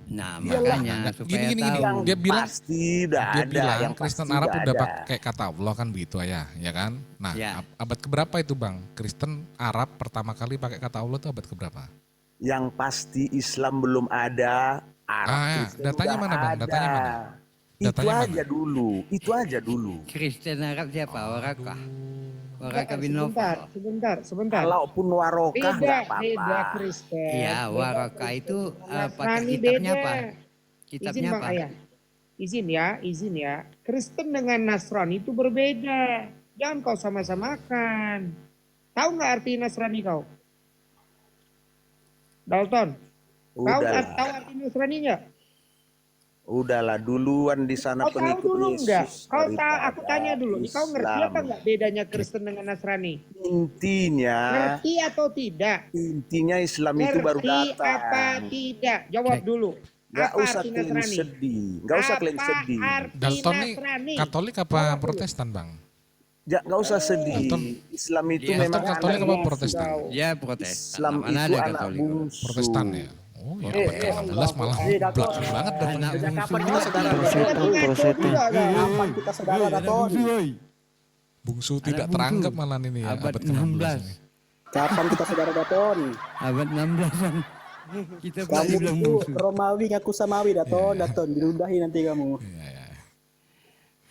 Nah Iyalah. makanya supaya Gini, tahu. dia bilang pasti udah dia ada, bilang yang Kristen pasti Arab udah udah ada. pakai kata Allah kan begitu ya kan? Nah, Ya. abad keberapa itu Bang? Kristen Arab pertama kali pakai kata Allah itu abad keberapa? Yang pasti Islam belum ada, Arab Kristen datanya udah mana Bang? ada. Datanya mana? Itu Datanya aja dulu, itu aja dulu. Kristen Arab siapa? Waraka. Waraka bin Sebentar, Nofal. sebentar. Kalaupun warokah nggak Beda apa-apa. Kristen. Iya, beda Waraka itu pakai Nasrani kitabnya beda. apa? Izin Kitabnya Bang apa? Ayah. Izin ya. Kristen dengan Nasrani itu berbeda. Jangan kau sama-samakan. Tahu nggak arti Nasrani kau? Dalton. Kau Udahlah. tahu arti Nasrani nggak? Udahlah duluan di sana Kau tahu pengikut dulu Yesus. nggak? Kau daripada aku tanya dulu. Kau ngerti Islam. apa nggak bedanya Kristen dengan Nasrani? Intinya, Ngerti atau tidak? intinya Islam itu baru Ngerti datang. apa tidak? Jawab dulu. Gak Apa usah arti kalian Nasrani? sedih. Gak usah kalian Apa sedih. arti Dalton nih Nasrani? Katolik apa Protestan Bang? Gak usah sedih. Dalton. Islam itu Iya, memang Dalton Katolik anak apa bungsu. Protestan? Ya Protestan. Islam Mana itu ada anak Katolik? bungsu. Protestan ya. Oh ya abad ke-16 malah blak banget Anak datangnya. bungsu Kapan kita saudara Prosetan, prosetan. Kapan kita saudara Daton? Bungsu Anak tidak bungsu. teranggap malah ini ya Abad abad ke-16 ini. 16. Kapan kita saudara Daton? Abad 16-an. Kita pula Kamu dibilang itu bungsu. Romawi ngaku Samawi Daton, Daton diludahi nanti kamu.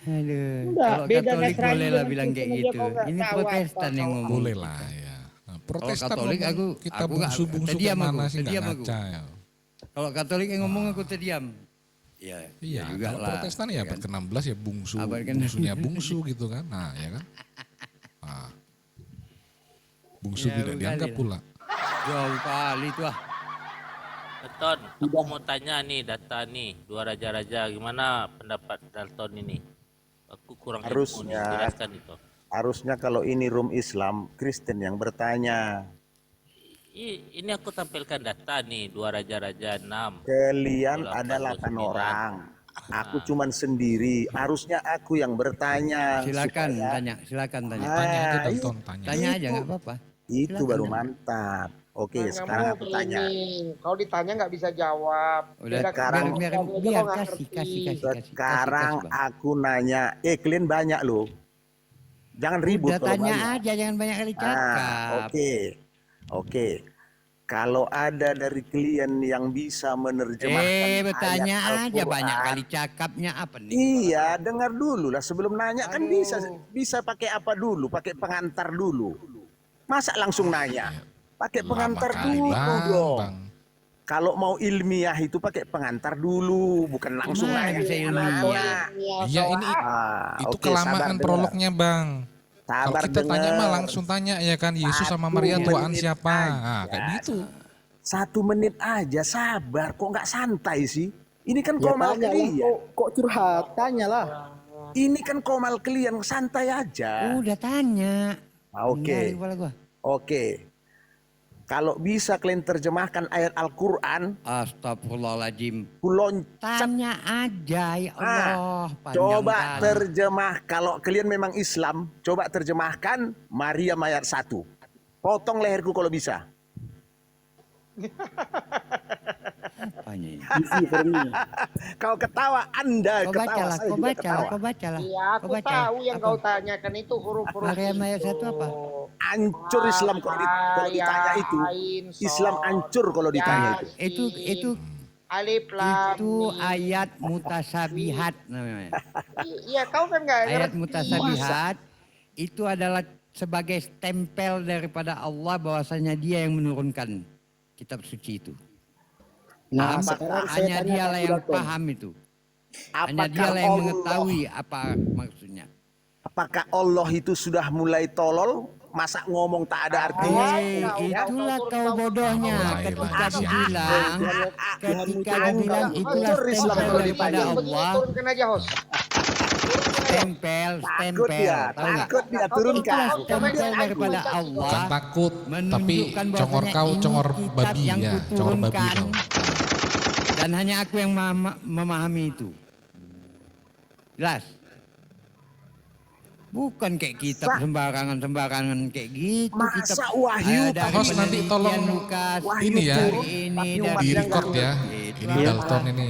Aduh, Enggak, kalau beda Katolik dasarnya boleh lah dengan bilang kayak Kristen aja gitu. kau nggak Ini tahu Protestan apa yang kau. ngomong. Boleh lah ya. Nah, Protestan Katolik ngomong aku kita nggak bungsu-bungsu terdiam kemana aku, sih nggak terdiam aku. ngaca ya. Kalau Katolik yang ngomong aku terdiam. Iya, Iya, juga kalau lah. Protestan ya abad ke-16 ya bungsu, Abad ke-16. bungsunya bungsu gitu kan. Nah, ya kan. Nah. Bungsu Ya, tidak kali dianggap lah. pula. Jauh kali tuh ah. Dalton, aku mau tanya nih data nih, dua raja-raja, gimana pendapat Dalton ini? Aku kurang ilmu nih, Harusnya, jelaskan itu. harusnya kalau ini room Islam, Kristen yang bertanya. Ini aku tampilkan data nih, dua raja-raja 6. Kalian 28, ada 8 29. orang. Aku cuman sendiri. Harusnya aku yang bertanya. Silakan supaya- tanya, silakan tanya. Tanya aja Ah, Dalton, tanya. Tanya aja Itu- nggak apa-apa. Itu Silakan, baru tanya. mantap. Oke, Nggak sekarang mau aku tanya. training. Kau ditanya nggak bisa jawab. Udah, Beda sekarang- kamu biar, aja kau biar nggak kasih, ngerti. Sekarang kasih, Bang. aku nanya. Kalian banyak loh. Jangan ribut Udah kalau tanya banyak. aja, jangan banyak kali cakap. Oke. Oke. Kalau ada dari kalian yang bisa menerjemahkan Bertanya ayat aja Al-Quran, banyak kali cakapnya apa nih? Iya, dengar dulu lah sebelum nanya kan bisa pakai apa dulu, pakai pengantar dulu. Masa langsung nanya? Pakai Lama pengantar kali, dulu Bang, dong. Bang. Kalau mau ilmiah itu pakai pengantar dulu, bukan langsung Mana nanya. bisa ilmiah? Iya ini itu oke, sabar kelamaan dengar. prolognya Bang. Kalau Sabar kita tanya dengar. mah langsung tanya ya kan Yesus sama 1 Maria tuaan menit siapa? aja. Nah, kayak gitu. 1 menit aja, sabar. Kok nggak santai sih? Ini kan Ya komal tanya lah, kalian. kok curhat, tanyalah. Ini kan komal kalian, santai aja. Udah tanya. Oke. Enggak, kepala gua. Oke. Kalau bisa kalian terjemahkan ayat Al-Quran, Astagfirullahaladzim. kulon Tanya aja ya Allah. panjang coba kali. terjemah. Kalau kalian memang Islam, coba terjemahkan Maria ayat 1. Potong leherku kalau bisa. Apanya ini? Easy for me. Kau ketawa, Anda Kau ketawa, bacalah, saya kau juga bacalah, ketawa. kau bacalah. Iya, aku Kau baca. tahu yang Apa? kau tanyakan itu huruf-huruf Maria itu. ayat 1 apa? Hancur Islam kalau ditanya itu. Islam hancur kalau ditanya itu. Itu Alif Lam itu Mim. ayat mutasabihat namanya. Iya, kau kan nggak Ayat ngerti. mutasabihat itu adalah sebagai stempel daripada Allah bahwasanya Dia yang menurunkan kitab suci itu. Nah, sekarang saya Hanya tanya Dialah Kak yang Daton. paham itu. Hanya Apakah Dialah yang Allah- mengetahui apa maksudnya. Apakah Allah itu sudah mulai tolol? Masa ngomong tak ada artinya? Itulah kau bodohnya ketika dibilang itulah Hancur Islam stempel kalau daripada ditanya. Allah. Turunkan aja, host. Stempel, Takut stempel. dia, Tahu nggak? takut dia turunkan. Itulah stempel daripada Allah. Bukan takut, tapi menunjukkan congor bahwasanya kau ini congor kitab babi yang ya, congor babi kuturunkan. kau. Dan hanya aku yang memahami itu. Jelas? Bukan kayak kitab sembarangan kayak gitu. Masa kitab, wahyu dari Host nanti penelitian tolong Lukas, ini ya, ini di dari record ya. Itu Ini apa? Dalton ini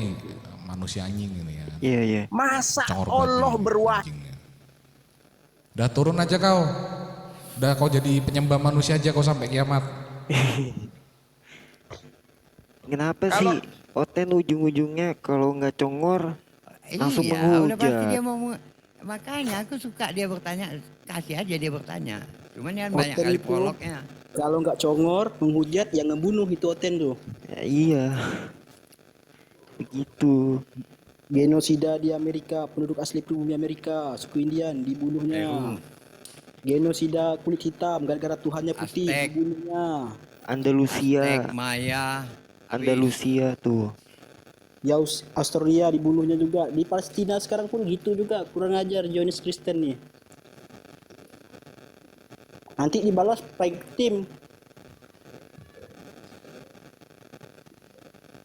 manusia anjing ini ya. Iya, iya. Masa Congor Allah babi, berwahyu? anjing ya. Udah turun aja kau. Udah kau jadi penyembah manusia aja kau sampai kiamat. Kenapa sih Oten ujung-ujungnya kalau nggak congor langsung Udah pasti dia menghujat? mau makanya aku suka dia bertanya, kasih aja dia bertanya. Cuman ya Oten banyak kali itu, prolognya. kalau nggak congor, menghujat, yang ngebunuh itu Oten tuh. Ya, iya. Begitu. Genosida di Amerika, penduduk asli pribumi Amerika, suku Indian dibunuhnya. Genosida kulit hitam, gara-gara Tuhannya putih Aztec. dibunuhnya. Andalusia. Maya. Andalusia tuh. Yaus Australia dibunuhnya juga. Di Palestina sekarang pun gitu juga, kurang ajar Zionis Kristen nih. Nanti dibalas fight team.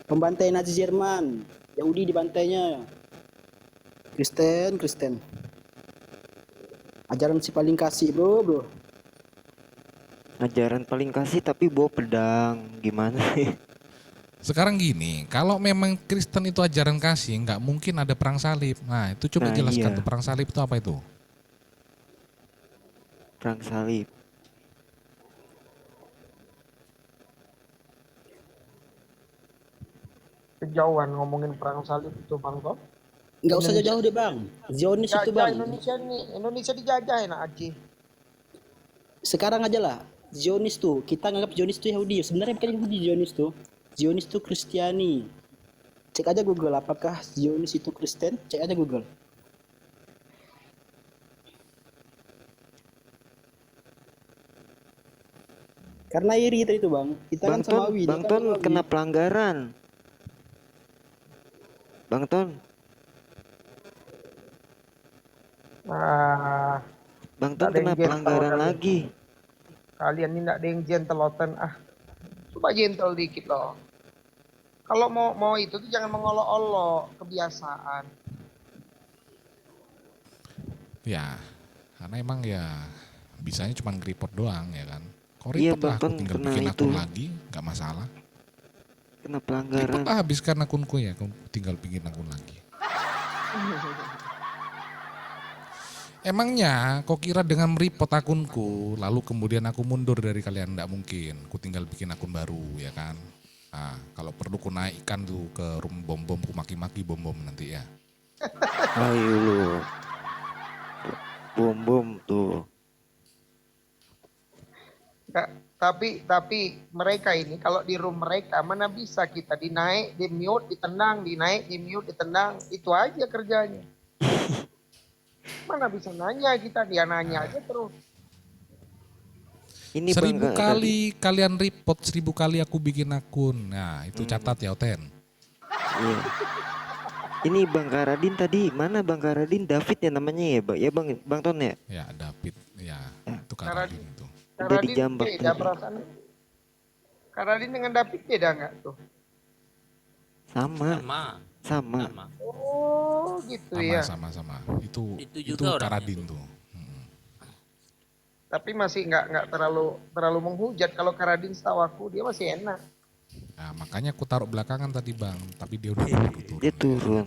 Pembantai Nazi Jerman, Yahudi dibantainya. Kristen. Ajaran si paling kasih, bro. Ajaran paling kasih tapi bawa pedang. Gimana sih? Sekarang gini, kalau memang Kristen itu ajaran kasih, nggak mungkin ada perang salib. Nah, itu coba Nah, jelaskan iya. tuh, perang salib itu apa itu? Perang salib. Kejauhan ngomongin perang salib itu Bang Tom. Nggak usah jauh-jauh deh bang. Zionis itu Jajah bang. Indonesia nih, Indonesia dijajah enak aja. Sekarang aja lah. Zionis tuh, kita nganggap Zionis tuh Yahudi. Sebenarnya bukan Yahudi Zionis tuh. Zionis tuh Kristiani. Cek aja Google apakah Zionis itu Kristen. Cek aja Google. Karena iri itu bang. Kita Bang kan Samawi. dia Bang kan Ton Samawi. kena pelanggaran. Bang Ton, Nah, Bang Ton ada yang kena gentle pelanggaran kali. lagi. Kalian ini nggak ada yang gentle Oten. Coba gentle dikit loh. Kalau mau itu tuh jangan mengolok-olok kebiasaan. Ya, karena emang ya bisanya cuma nge-report doang ya kan. Kok Iya, report lah, Bang aku Ton tinggal kena bikin itu. akun lagi, nggak masalah. Kena Report pelanggaran. lah, habiskan akunku ya, aku tinggal bikin akun lagi. Emangnya kok kira dengan mereport akunku, lalu kemudian aku mundur dari kalian? Nggak mungkin, aku tinggal bikin akun baru ya kan. Nah, kalau perlu ku naikkan tuh ke room bom-bom, ku maki-maki bom-bom nanti ya. Ayo lu. Bom tuh. Nggak, tapi mereka ini kalau di room mereka mana bisa kita dinaik, di mute, ditendang, dinaik, di mute, ditendang, itu aja kerjanya. Mana bisa nanya kita, dia nanya aja terus. Ini 1000 Bang kali kalian report, 1000 kali aku bikin akun. Nah, itu catat ya, Oten. Iya. Ini Bang Karadin tadi, mana Bang Karadin? David ya namanya ya, Bang? Ya Bang Ton ya? Ya, David. Ya, itu Karadin itu. Udah Karadin dijambak beda tadi. perasaan. Karadin dengan David beda nggak tuh? Sama. Oh gitu ya. Sama. Itu juga orangnya Karadin tuh. Tapi masih nggak terlalu menghujat. Kalau Karadin setahu aku dia masih enak. Nah, makanya aku taruh belakangan tadi Bang, tapi dia udah turun. Dia turun.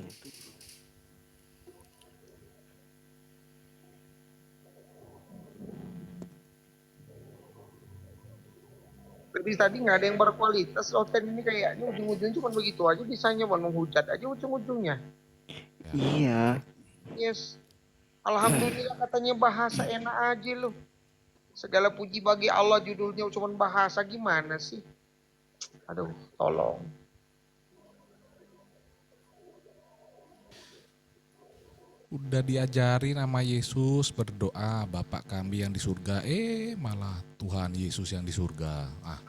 Tapi tadi nggak ada yang berkualitas. Oten ini kayaknya ujung-ujungnya cuma begitu aja, bisanya mau menghujat aja ujung-ujungnya. Iya. Yes. Alhamdulillah katanya bahasa enak aja loh. Segala puji bagi Allah, judulnya cuma bahasa, gimana sih? Aduh, tolong. Udah diajari nama Yesus, berdoa Bapa kami yang di surga, malah Tuhan Yesus yang di surga. Ah,